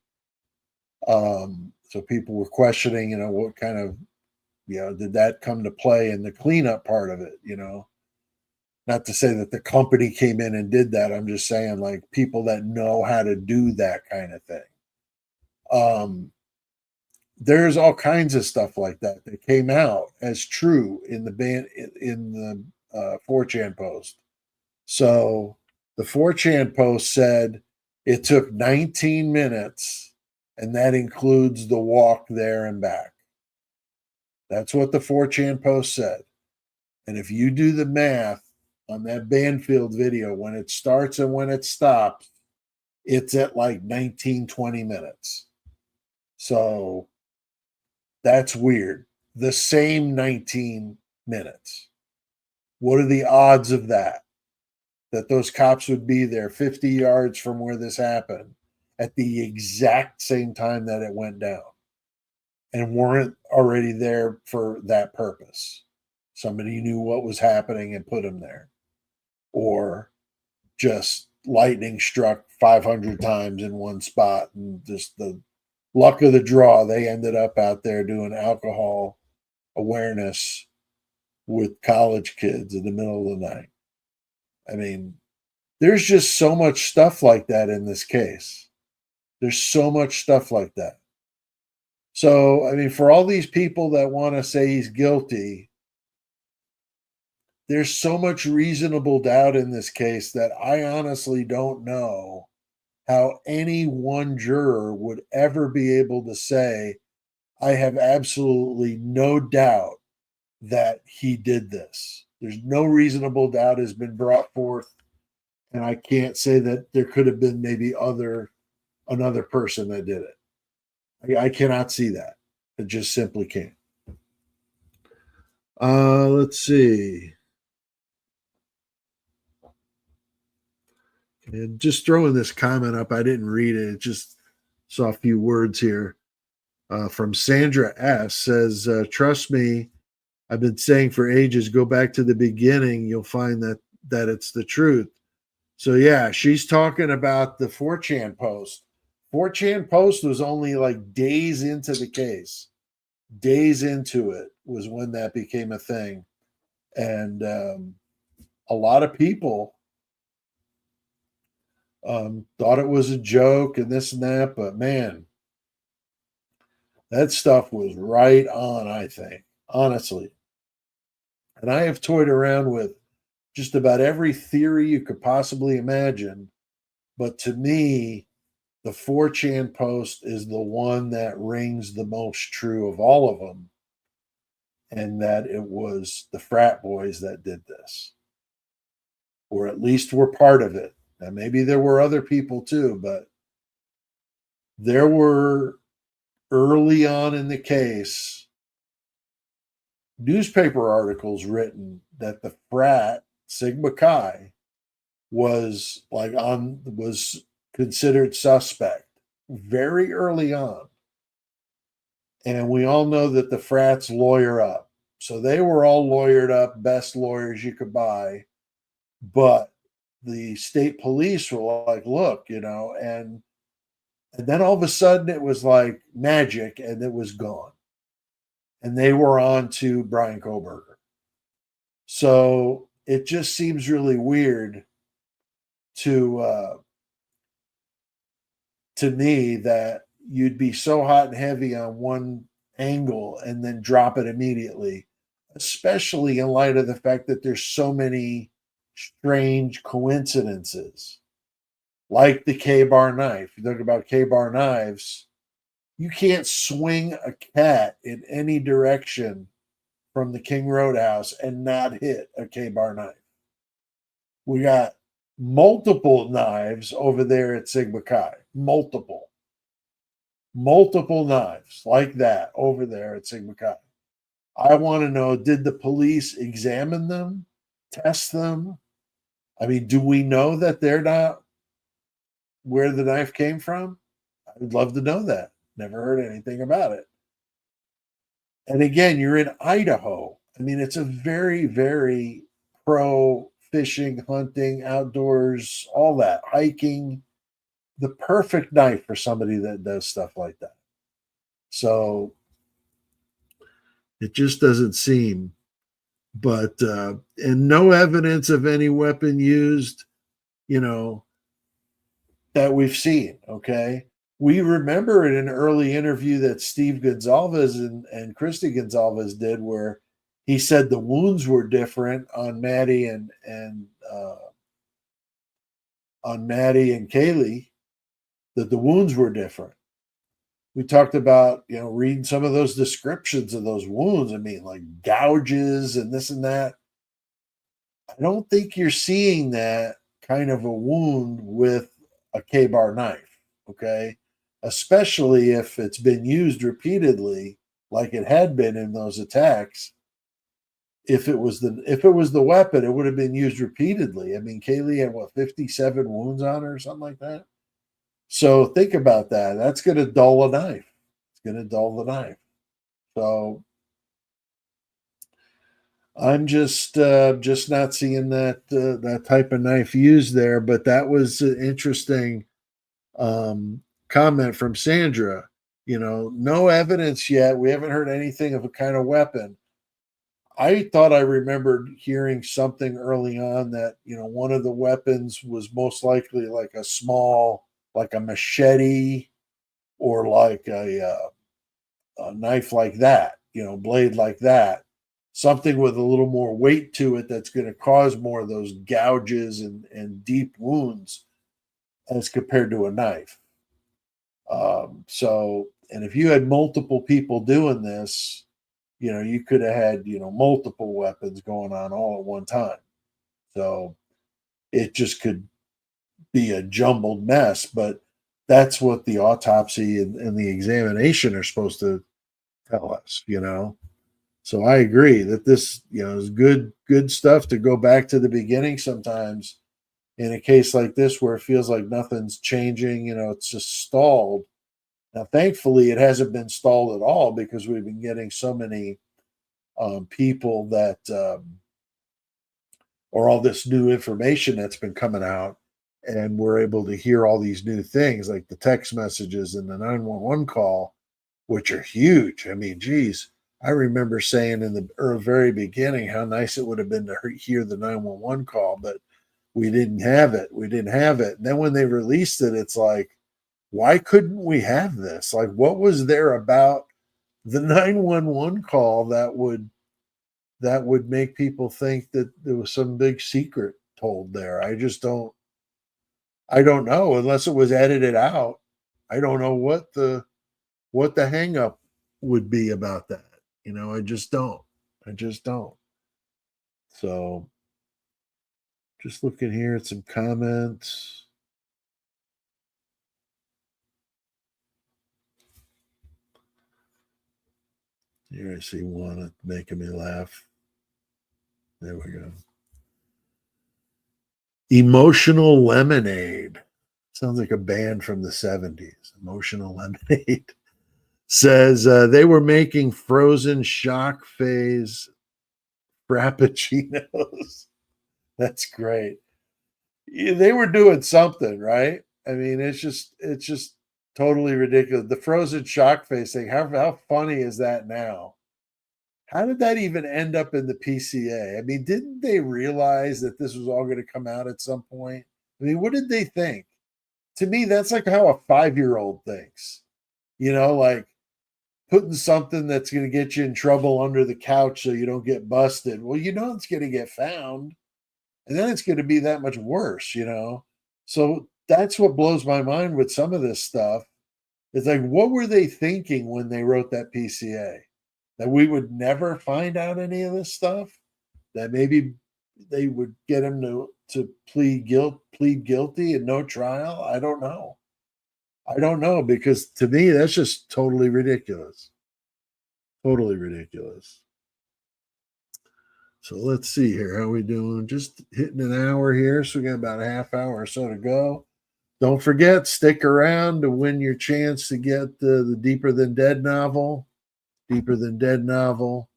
So people were questioning, what kind of, did that come to play in the cleanup part of it, Not to say that the company came in and did that. I'm just saying, like, people that know how to do that kind of thing. There's all kinds of stuff like that that came out as true in the 4chan post. So the 4chan post said it took 19 minutes, and that includes the walk there and back. That's what the 4chan post said. And if you do the math on that Banfield video, when it starts and when it stops, it's at like 19, 20 minutes. So that's weird. The same 19 minutes. What are the odds of that? That those cops would be there 50 yards from where this happened at the exact same time that it went down and weren't already there for that purpose. Somebody knew what was happening and put them there. Or just lightning struck 500 times in one spot and just the luck of the draw, they ended up out there doing alcohol awareness with college kids in the middle of the night. I mean, there's just so much stuff like that in this case. There's so much stuff like that. So, I mean, for all these people that want to say he's guilty, there's so much reasonable doubt in this case that I honestly don't know how any one juror would ever be able to say, I have absolutely no doubt that he did this. There's no reasonable doubt has been brought forth And I can't say that there could have been maybe another person that did it. I cannot see that. I just simply can't. Let's see. And just throwing this comment up, I didn't read it. Just saw a few words here. From Sandra S. says, "Trust me, I've been saying for ages. Go back to the beginning. You'll find that it's the truth." So yeah, she's talking about the 4chan post. 4chan post was only like days into the case. Days into it was when that became a thing, and a lot of people thought it was a joke and this and that. But man, that stuff was right on, I think, honestly. And I have toyed around with just about every theory you could possibly imagine. But to me, the 4chan post is the one that rings the most true of all of them. And that it was the frat boys that did this, or at least were part of it. Now, maybe there were other people too, but there were early on in the case newspaper articles written that the frat Sigma Chi was considered suspect very early on. And we all know that the frats lawyer up. So they were all lawyered up, best lawyers you could buy. But the state police were like, look, and then all of a sudden it was like magic and it was gone. And they were on to Brian Koberger. So it just seems really weird to me that you'd be so hot and heavy on one angle and then drop it immediately, especially in light of the fact that there's so many strange coincidences, like the K-bar knife. You talk about K-bar knives, you can't swing a cat in any direction from the King Roadhouse and not hit a K-bar knife. We got multiple knives over there at Sigma Chi. Multiple knives like that over there at Sigma Chi. I want to know, did the police examine them, test them? I mean, do we know that they're not where the knife came from? I would love to know that. Never heard anything about it. And again, you're in Idaho. I mean, it's a very, very pro fishing, hunting, outdoors, all that, hiking. The perfect knife for somebody that does stuff like that. So it just doesn't seem. But and no evidence of any weapon used, that we've seen. Okay. We remember in an early interview that Steve Gonzalez and Christy Gonzalez did, where he said the wounds were different on Maddie and Kaylee, that the wounds were different. We talked about, reading some of those descriptions of those wounds. I mean, like gouges and this and that. I don't think you're seeing that kind of a wound with a K-bar knife, okay? Especially if it's been used repeatedly, like it had been in those attacks. If it was the weapon, it would have been used repeatedly. I mean, Kaylee had 57 wounds on her or something like that. So think about that. That's going to dull a knife. It's going to dull the knife. So I'm just not seeing that type of knife used there. But that was an interesting comment from Sandra. No evidence yet. We haven't heard anything of a kind of weapon. I thought I remembered hearing something early on that, one of the weapons was most likely like a small, like a machete or like a knife like that, blade like that, something with a little more weight to it that's going to cause more of those gouges and deep wounds as compared to a knife. And if you had multiple people doing this, you could have had, multiple weapons going on all at one time. So it just could be a jumbled mess, but that's what the autopsy and the examination are supposed to tell us, So I agree that this, is good stuff to go back to the beginning sometimes in a case like this where it feels like nothing's changing, it's just stalled. Now, thankfully, it hasn't been stalled at all because we've been getting so many people that, or all this new information that's been coming out, and we're able to hear all these new things like the text messages and the 911 call, which are huge. I mean, geez, I remember saying in the very beginning how nice it would have been to hear the 911 call, but we didn't have it. We didn't have it. And then when they released it, it's like, why couldn't we have this? Like, what was there about the 911 call that would make people think that there was some big secret told there? I don't know, unless it was edited out. I don't know what the hang up would be about that. I just don't. I just don't. So just looking here at some comments. Here I see one making me laugh. There we go. Emotional Lemonade. Sounds like a band from the 70s. Emotional Lemonade says they were making frozen shock phase frappuccinos. That's great. Yeah, they were doing something, right? I mean, it's just totally ridiculous. The frozen shock face thing. How funny is that now? How did that even end up in the PCA? I mean, didn't they realize that this was all going to come out at some point? I mean, what did they think? To me, that's like how a 5-year-old thinks. Like putting something that's going to get you in trouble under the couch so you don't get busted. Well, it's going to get found, and then it's going to be that much worse, So that's what blows my mind with some of this stuff. It's like, what were they thinking when they wrote that PCA? That we would never find out any of this stuff? That maybe they would get him to plead guilty and no trial? I don't know. I don't know, because to me that's just totally ridiculous. Totally ridiculous. So let's see here. How we doing? Just hitting an hour here. So we got about a half hour or so to go. Don't forget, stick around to win your chance to get the Deeper Than Dead novel. Deeper Than Dead novel.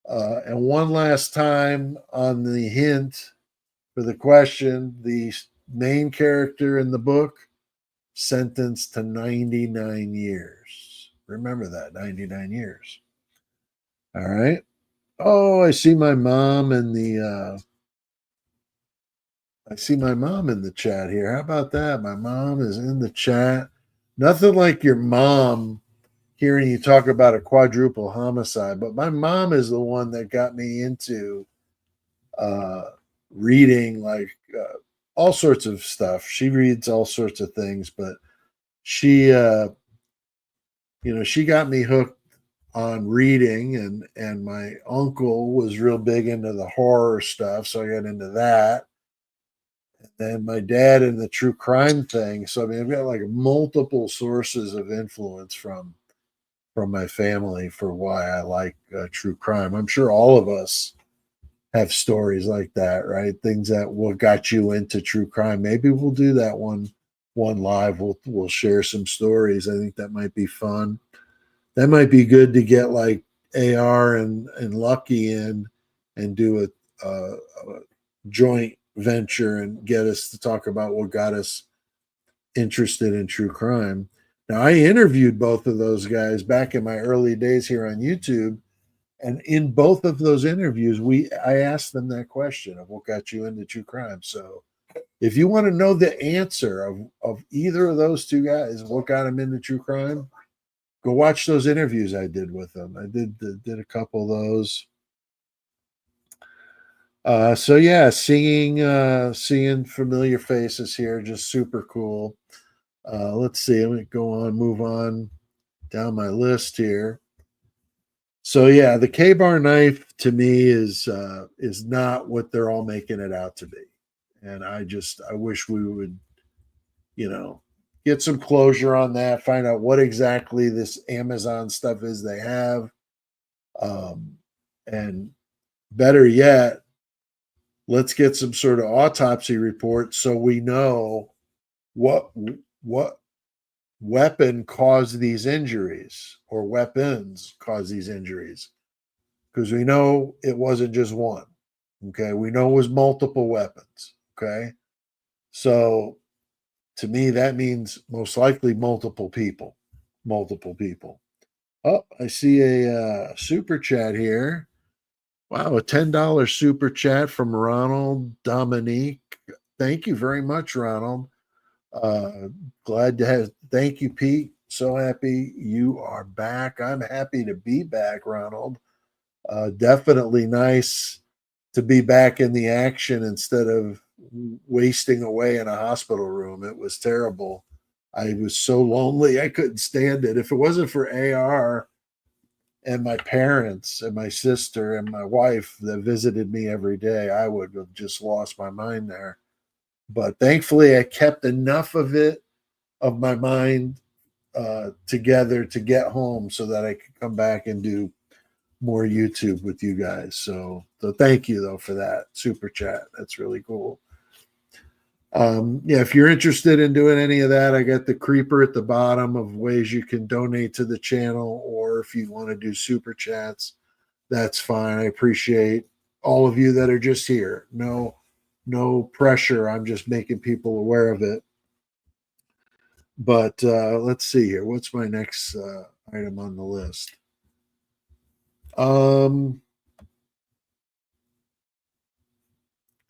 And one last time on the hint for the question, the main character in the book sentenced to 99 years. Remember that, 99 years. All right. Oh, I see my mom in the chat here. How about that? My mom is in the chat. Nothing like your mom hearing you talk about a quadruple homicide, but my mom is the one that got me into reading all sorts of stuff. She reads all sorts of things, but she she got me hooked on reading, and my uncle was real big into the horror stuff, so I got into that. And then my dad in the true crime thing. So I mean, I've got like multiple sources of influence from my family for why I like true crime. I'm sure all of us have stories like that, right? Things that what got you into true crime. Maybe we'll do that one live. We'll share some stories. I think that might be fun. That might be good to get like AR and Lucky in and do a joint venture and get us to talk about what got us interested in true crime. Now, I interviewed both of those guys back in my early days here on YouTube, and in both of those interviews, I asked them that question of what got you into true crime. So, if you want to know the answer of either of those two guys, what got them into true crime, go watch those interviews I did with them. I did a couple of those. So yeah, seeing familiar faces here, just super cool. Let's see. Let me move on down my list here. So yeah, the K-bar knife to me is not what they're all making it out to be, and I wish we would get some closure on that, find out what exactly this Amazon stuff is they have. And better yet, let's get some sort of autopsy report so we know what weapon caused these injuries, or weapons caused these injuries, because we know it wasn't just one. Okay, we know it was multiple weapons. Okay, so to me that means most likely multiple people. Oh, I see a super chat here. Wow, a $10 super chat from Ronald Dominique. Thank you very much, Ronald. Glad to have. Thank you, Pete. So happy you are back. I'm happy to be back, Ronald. Definitely nice to be back in the action instead of wasting away in a hospital room. It was terrible. I was so lonely. I couldn't stand it. If it wasn't for AR and my parents and my sister and my wife that visited me every day, I would have just lost my mind there. But thankfully, I kept enough of my mind together to get home so that I could come back and do more YouTube with you guys. So thank you though for that super chat. That's really cool. Yeah, if you're interested in doing any of that, I got the creeper at the bottom of ways you can donate to the channel, or if you want to do super chats, that's fine. I appreciate all of you that are just here. No pressure. I'm just making people aware of it. But let's see here. What's my next item on the list?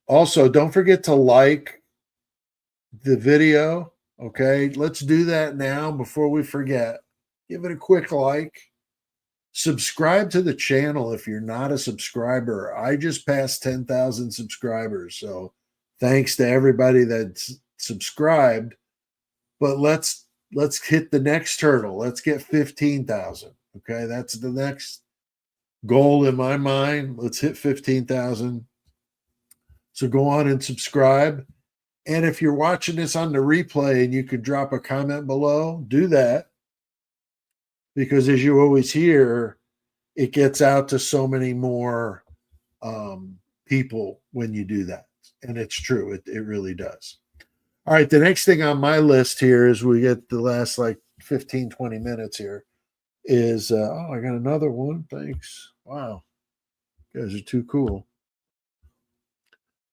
Also, don't forget to like the video. Okay, let's do that now before we forget. Give it a quick like. Subscribe to the channel if you're not a subscriber. I just passed 10,000 subscribers. So thanks to everybody that's subscribed. But let's hit the next hurdle. Let's get 15,000. Okay, that's the next goal in my mind. Let's hit 15,000. So go on and subscribe. And if you're watching this on the replay and you could drop a comment below, do that. Because as you always hear, it gets out to so many more people when you do that. And it's true. It really does. All right. The next thing on my list here is we get the last like 15, 20 minutes here is, I got another one. Thanks. Wow. You guys are too cool.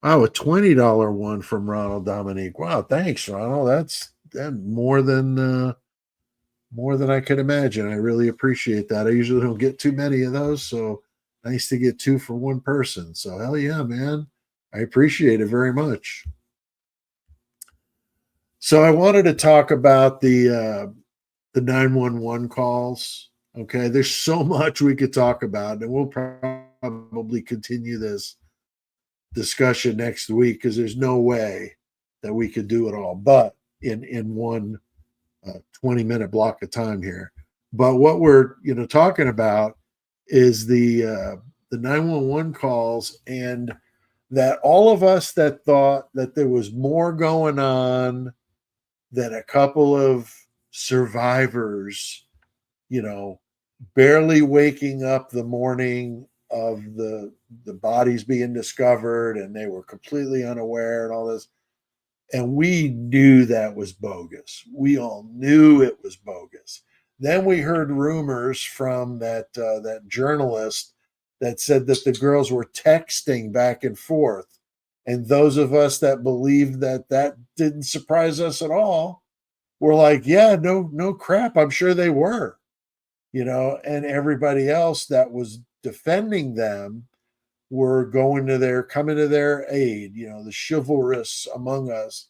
Wow, a $20 one from Ronald Dominique. Wow, thanks, Ronald. That's more than I could imagine. I really appreciate that. I usually don't get too many of those, so nice to get two for one person. So hell yeah, man. I appreciate it very much. So I wanted to talk about the 911 calls. Okay, there's so much we could talk about, and we'll probably continue this discussion next week because there's no way that we could do it all, but in one 20-minute block of time here. But what we're talking about is the 911 calls, and that all of us that thought that there was more going on than a couple of survivors, barely waking up the morning of the bodies being discovered, and they were completely unaware and all this. And we knew that was bogus. We all knew it was bogus. Then we heard rumors from that journalist that said that the girls were texting back and forth. And those of us that believed that didn't surprise us at all were like, yeah, no crap. I'm sure they were, and everybody else that was defending them were coming to their aid, the chivalrous among us.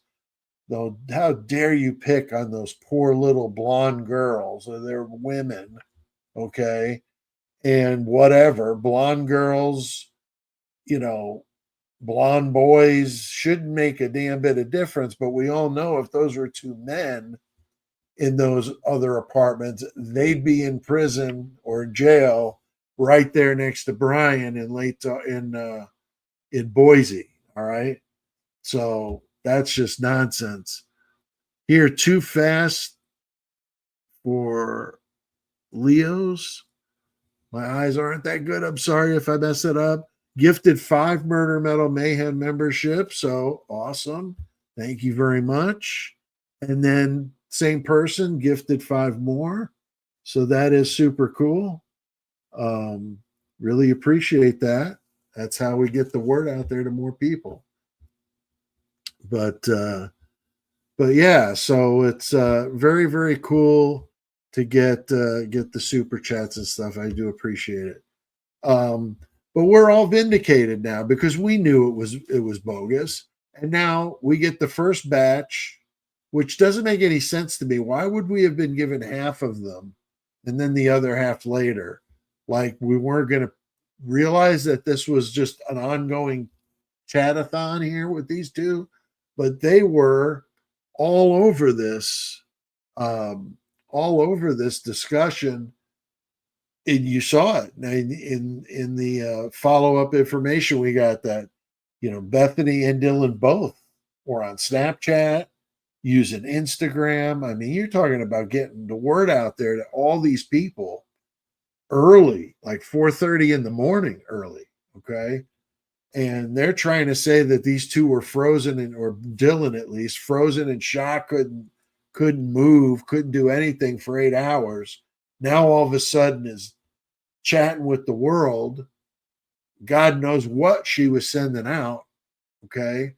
Though, how dare you pick on those poor little blonde girls? They're women, okay? And whatever, blonde girls, blonde boys shouldn't make a damn bit of difference. But we all know if those were two men in those other apartments, they'd be in prison or in jail right there next to Brian in Boise. All right. So that's just nonsense. Here, too fast for Leo's. My eyes aren't that good. I'm sorry if I mess it up. Gifted 5 Murder Metal Mayhem memberships. So awesome. Thank you very much. And then same person gifted 5 more. So that is super cool. Really appreciate that. That's how we get the word out there to more people. But yeah, so it's very, very cool to get the super chats and stuff. I do appreciate it. But we're all vindicated now because we knew it was bogus, and now we get the first batch, which doesn't make any sense to me. Why would we have been given half of them and then the other half later? Like we weren't going to realize that this was just an ongoing chatathon here with these two, but they were all over this, all over this discussion. And you saw it in the follow-up information we got that, Bethany and Dylan both were on Snapchat, using Instagram. I mean, you're talking about getting the word out there to all these people early, like 4:30 in the morning early, okay? And they're trying to say that these two were frozen, or Dylan at least, frozen in shock, couldn't move, couldn't do anything for 8 hours. Now all of a sudden is chatting with the world. God knows what she was sending out, okay?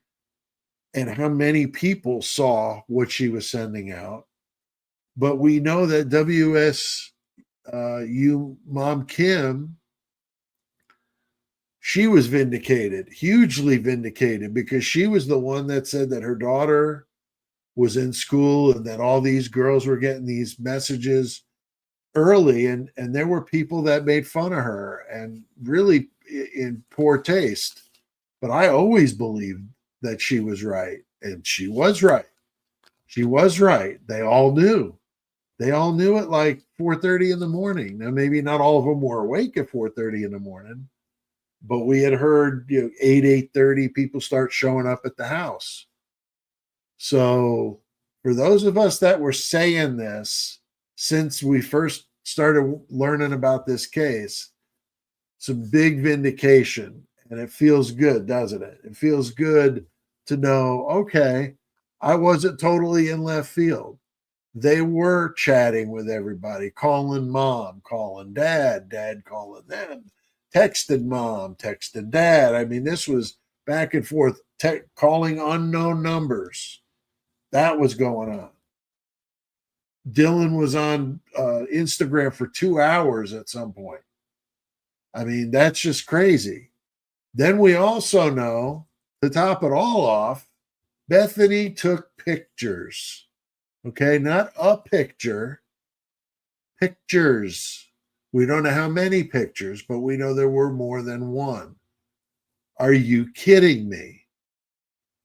And how many people saw what she was sending out. But we know that WSU Mom Kim, she was vindicated, hugely vindicated, because she was the one that said that her daughter was in school and that all these girls were getting these messages early, and there were people that made fun of her and really in poor taste. But I always believed that she was right, and she was right. She was right. They all knew. They all knew at like 4:30 in the morning. Now, maybe not all of them were awake at 4:30 in the morning, but we had heard 8:30 people start showing up at the house. So for those of us that were saying this since we first started learning about this case, some big vindication, and it feels good, doesn't it? It feels good to know, okay, I wasn't totally in left field. They were chatting with everybody, calling mom, calling dad, dad calling them, texted mom, texted dad. I mean, this was back and forth, calling unknown numbers. That was going on. Dylan was on Instagram for 2 hours at some point. I mean, that's just crazy. Then we also know, to top it all off, Bethany took pictures. Okay, not a picture, pictures. We don't know how many pictures, but we know there were more than one. Are you kidding me?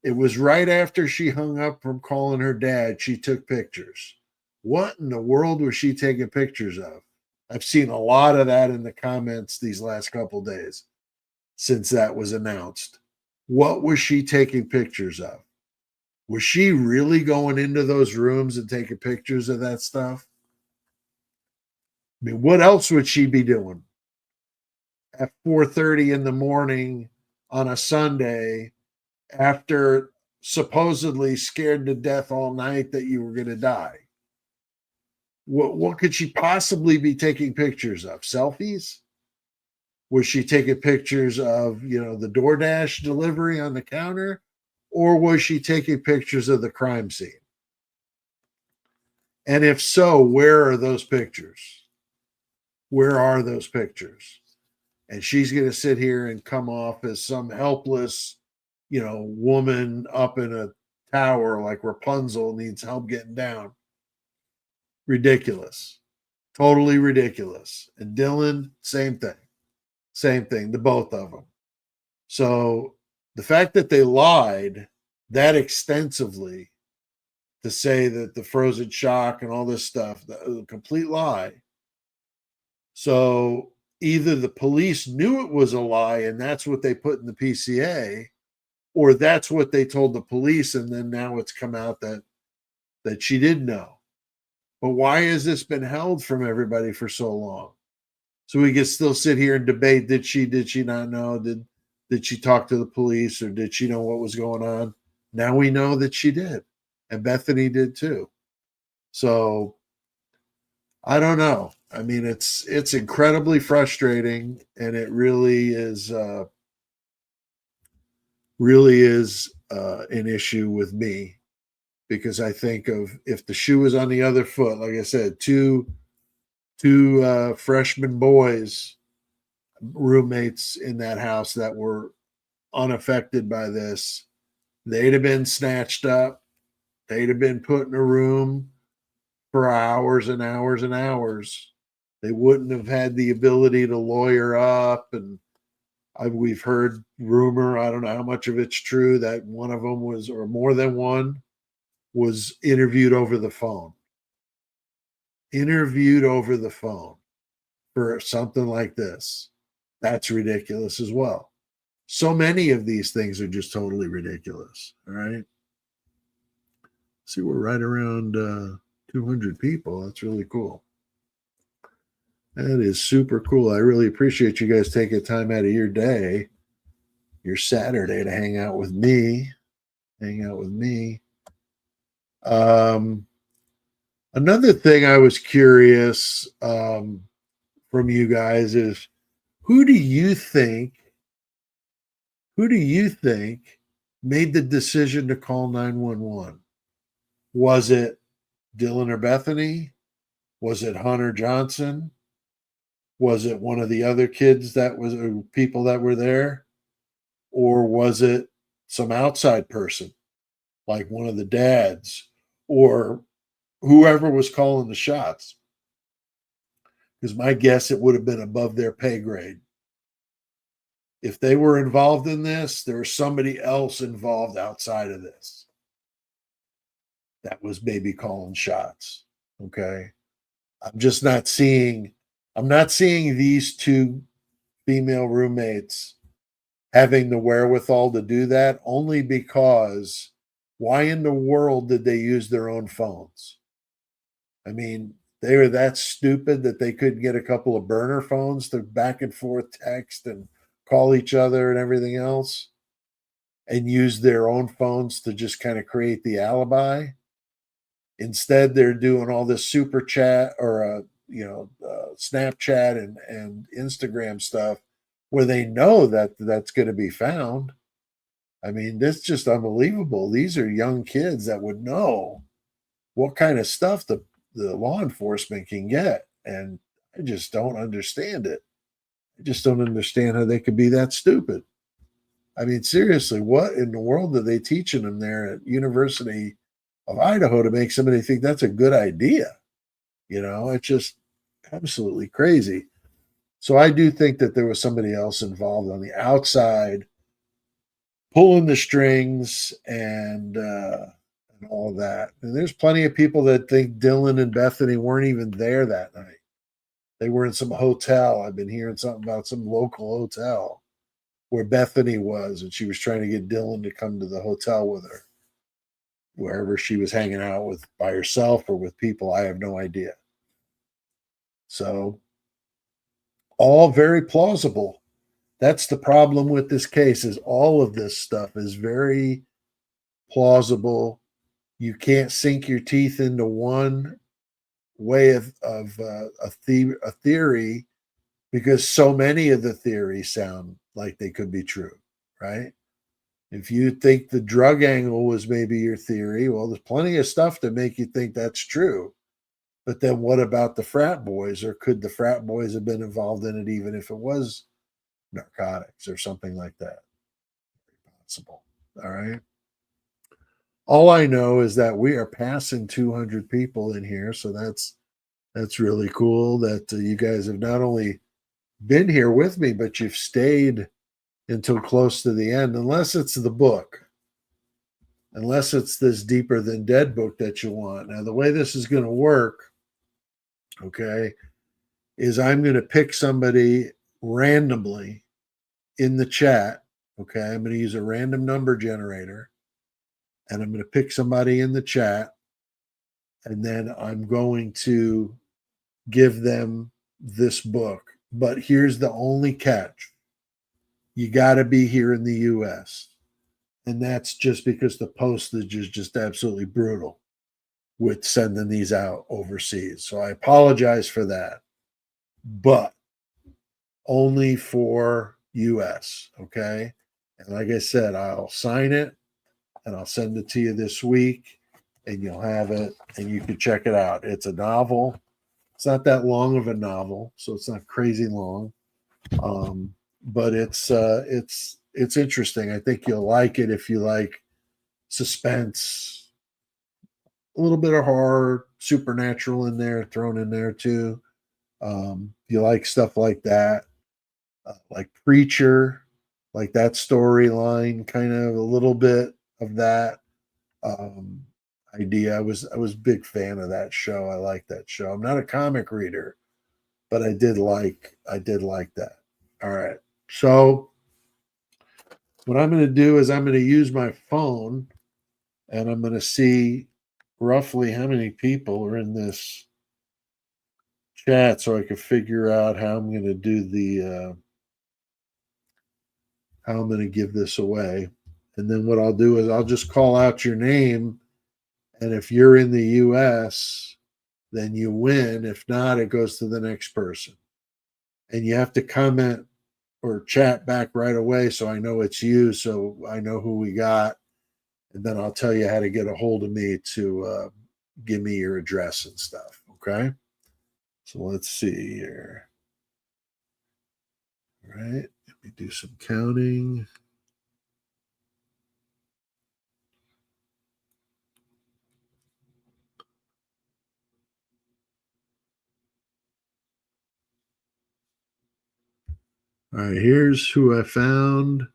It was right after she hung up from calling her dad, she took pictures. What in the world was she taking pictures of? I've seen a lot of that in the comments these last couple days since that was announced. What was she taking pictures of? Was she really going into those rooms and taking pictures of that stuff? I mean, what else would she be doing at 4:30 in the morning on a Sunday after supposedly scared to death all night that you were going to die? What could she possibly be taking pictures of? Selfies? Was she taking pictures of, the DoorDash delivery on the counter? Or was she taking pictures of the crime scene? And if so, where are those pictures? Where are those pictures? And she's going to sit here and come off as some helpless, woman up in a tower like Rapunzel needs help getting down. Ridiculous. Totally ridiculous. And Dylan, same thing. Same thing, the both of them. So the fact that they lied that extensively to say that the frozen shock and all this stuff, a complete lie. So either the police knew it was a lie and that's what they put in the PCA, or that's what they told the police, and then now it's come out that that she did know. But why has this been held from everybody for so long? So we can still sit here and debate, did she not know? Did she talk to the police, or did she know what was going on? Now we know that she did. And Bethany did too. So I don't know. I mean, it's incredibly frustrating, and it really is an issue with me, because I think of, if the shoe was on the other foot, like I said, two freshman boys, roommates in that house that were unaffected by this, they'd have been snatched up. They'd have been put in a room for hours and hours and hours. They wouldn't have had the ability to lawyer up. And we've heard rumor, I don't know how much of it's true, that one of them was, or more than one, was interviewed over the phone. Interviewed over the phone for something like this. That's ridiculous as well. So many of these things are just totally ridiculous. All right. See, we're right around 200 people. That's really cool. That is super cool. I really appreciate you guys taking time out of your day, your Saturday, to hang out with me. Another thing I was curious from you guys is, who do you think made the decision to call 911? Was it Dylan or Bethany? Was it Hunter Johnson? Was it one of the other kids people that were there? Or was it some outside person, like one of the dads, or whoever was calling the shots? Because my guess, it would have been above their pay grade. If they were involved in this, there was somebody else involved outside of this that was maybe calling shots. Okay. I'm not seeing these two female roommates having the wherewithal to do that, only because why in the world did they use their own phones? I mean, they were that stupid that they couldn't get a couple of burner phones to back and forth text and call each other and everything else, and use their own phones to just kind of create the alibi. Instead, they're doing all this super chat, or Snapchat and Instagram stuff, where they know that that's going to be found. I mean, that's just unbelievable. These are young kids that would know what kind of stuff the law enforcement can get. And I just don't understand it. I just don't understand how they could be that stupid. I mean, seriously, what in the world are they teaching them there at University of Idaho to make somebody think that's a good idea? It's just absolutely crazy. So I do think that there was somebody else involved on the outside, pulling the strings and all that. And there's plenty of people that think Dylan and Bethany weren't even there that night. They were in some hotel. I've been hearing something about some local hotel where Bethany was, and she was trying to get Dylan to come to the hotel with her, wherever she was hanging out with, by herself or with people. I have no idea. So, all very plausible. That's the problem with this case, is all of this stuff is very plausible. You can't sink your teeth into one way of a theory, because so many of the theories sound like they could be true, right? If you think the drug angle was maybe your theory, well, there's plenty of stuff to make you think that's true. But then what about the frat boys? Or could the frat boys have been involved in it, even if it was narcotics or something like that? Very possible. All right. All I know is that we are passing 200 people in here. So that's really cool that you guys have not only been here with me, but you've stayed until close to the end, unless it's the book, unless it's this Deeper Than Dead book that you want. Now, the way this is going to work, okay, is I'm going to pick somebody randomly in the chat. Okay, I'm going to use a random number generator, and I'm going to pick somebody in the chat, and then I'm going to give them this book. But here's the only catch: you got to be here in the US. And that's just because the postage is just absolutely brutal with sending these out overseas. So I apologize for that, but only for US. Okay. And like I said, I'll sign it and I'll send it to you this week and you'll have it and you can check it out. It's a novel. It's not that long of a novel, so it's not crazy long. But it's interesting. I think you'll like it if you like suspense, a little bit of horror, supernatural in there, thrown in there too. If you like stuff like that, like Preacher, like that storyline, kind of a little bit of that um, idea. I was a big fan of that show. I like that show. I'm not a comic reader, but I did like that. All right. So what I'm going to do is I'm going to use my phone and I'm going to see roughly how many people are in this chat so I can figure out how I'm going to do the how I'm going to give this away. And then what I'll do is I'll just call out your name, and if you're in the US, then you win. If not, it goes to the next person. And you have to comment or chat back right away so I know it's you, so I know who we got, and then I'll tell you how to get a hold of me to give me your address and stuff. Okay. So let's see here. All right. Let me do some counting. All right. Here's who I found.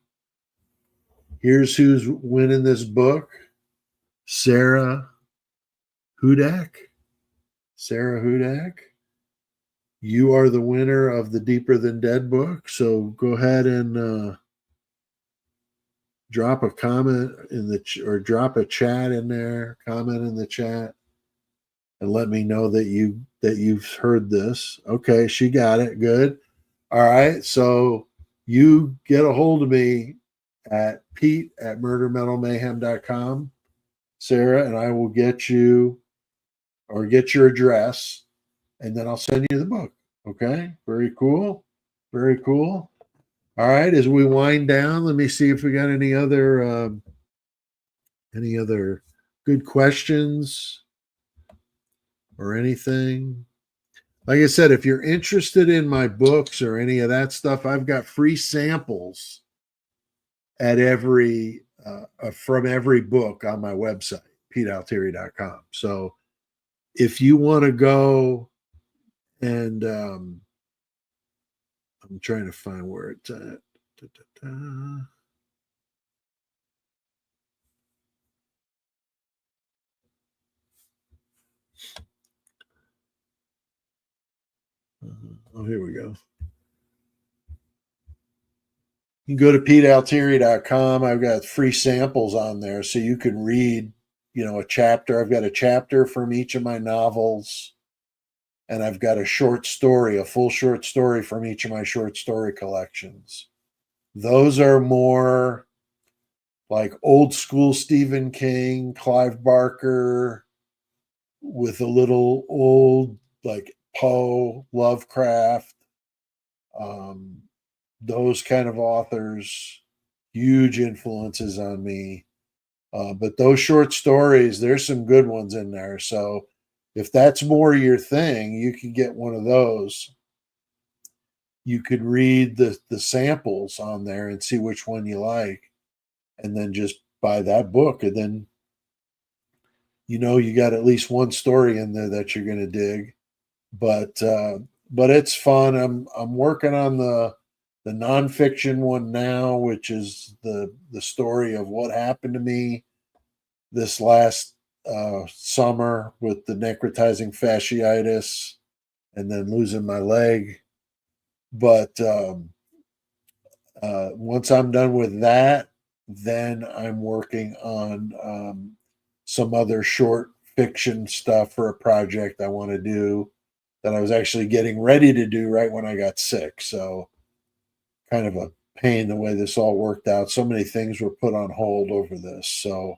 Here's who's winning this book: Sarah Hudak. Sarah Hudak. You are the winner of the Deeper Than Dead book. So go ahead and drop a comment in the or drop a chat in there, comment in the chat, and let me know that you've heard this. Okay, she got it. Good. All right. So you get a hold of me at pete@murdermetalmayhem.com, Sarah, and I will get you or get your address, and then I'll send you the book. Okay. Very cool. Very cool. All right. As we wind down, let me see if we got any other good questions or anything. Like I said, if you're interested in my books or any of that stuff, I've got free samples at every from every book on my website, petealtieri.com. So if you want to go and I'm trying to find where it's at. Da, da, da. Oh, here we go. You can go to petealtieri.com. I've got free samples on there so you can read, a chapter. I've got a chapter from each of my novels, and I've got a short story, a full short story from each of my short story collections. Those are more like old school Stephen King, Clive Barker, with a little old like Poe, Lovecraft, um, those kind of authors, huge influences on me. But those short stories, there's some good ones in there. So if that's more your thing, you can get one of those. You could read the samples on there and see which one you like, and then just buy that book. And then you got at least one story in there that you're going to dig. But it's fun. I'm working on the nonfiction one now, which is the story of what happened to me this last summer with the necrotizing fasciitis and then losing my leg. But once I'm done with that, then I'm working on some other short fiction stuff for a project I want to do that I was actually getting ready to do right when I got sick. So kind of a pain the way this all worked out. So many things were put on hold over this. So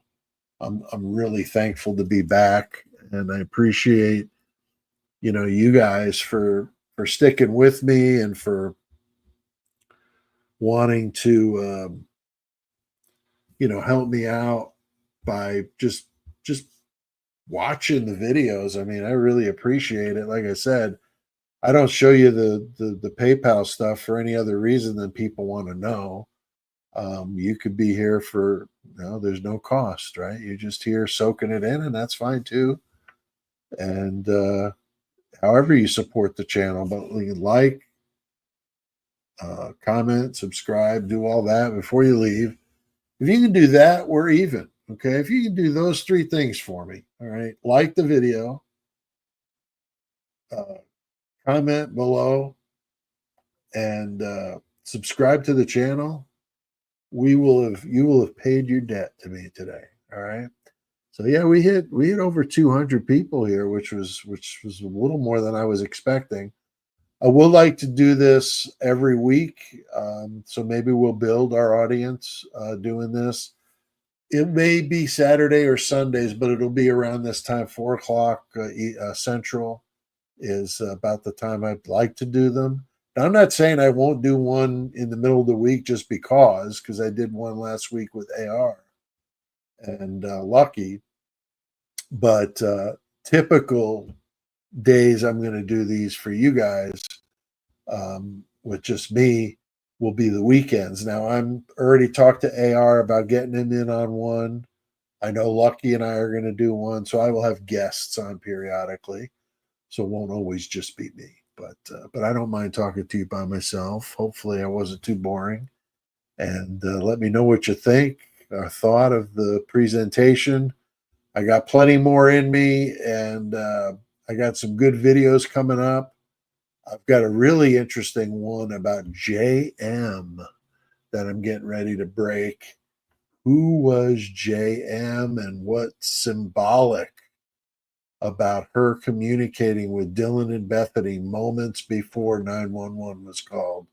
I'm really thankful to be back, and I appreciate, you guys for sticking with me and for wanting to help me out by just watching the videos. I mean, I really appreciate it. Like I said, I don't show you the PayPal stuff for any other reason than people want to know. You could be here for there's no cost, right? You're just here soaking it in, and that's fine too. And however you support the channel, but like, comment, subscribe, do all that before you leave. If you can do that, we're even. Okay. If you can do those three things for me, all right, like the video, comment below, and subscribe to the channel, you will have paid your debt to me today. All right. So yeah, we hit over 200 people here, which was a little more than I was expecting. I would like to do this every week, so maybe we'll build our audience doing this. It may be Saturday or Sundays, but it'll be around this time. 4 o'clock Central is about the time I'd like to do them. Now, I'm not saying I won't do one in the middle of the week just because I did one last week with AR and Lucky, but typical days I'm going to do these for you guys with just me will be the weekends. Now, I'm already talked to AR about getting him in on one. I know Lucky and I are going to do one, so I will have guests on periodically. So it won't always just be me, but I don't mind talking to you by myself. Hopefully, I wasn't too boring. And let me know what you think or thought of the presentation. I got plenty more in me, and I got some good videos coming up. I've got a really interesting one about JM that I'm getting ready to break. Who was JM and what's symbolic about her communicating with Dylan and Bethany moments before 911 was called?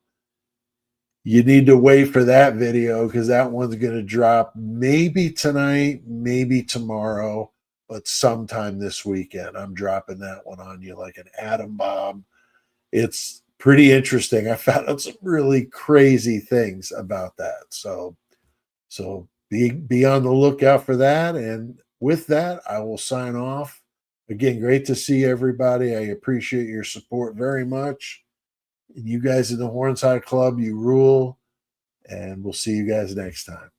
You need to wait for that video because that one's going to drop maybe tonight, maybe tomorrow, but sometime this weekend. I'm dropping that one on you like an atom bomb. It's pretty interesting. I found out some really crazy things about that. So be on the lookout for that. And with that, I will sign off. Again, great to see everybody. I appreciate your support very much. And you guys in the Hornside Club, you rule. And we'll see you guys next time.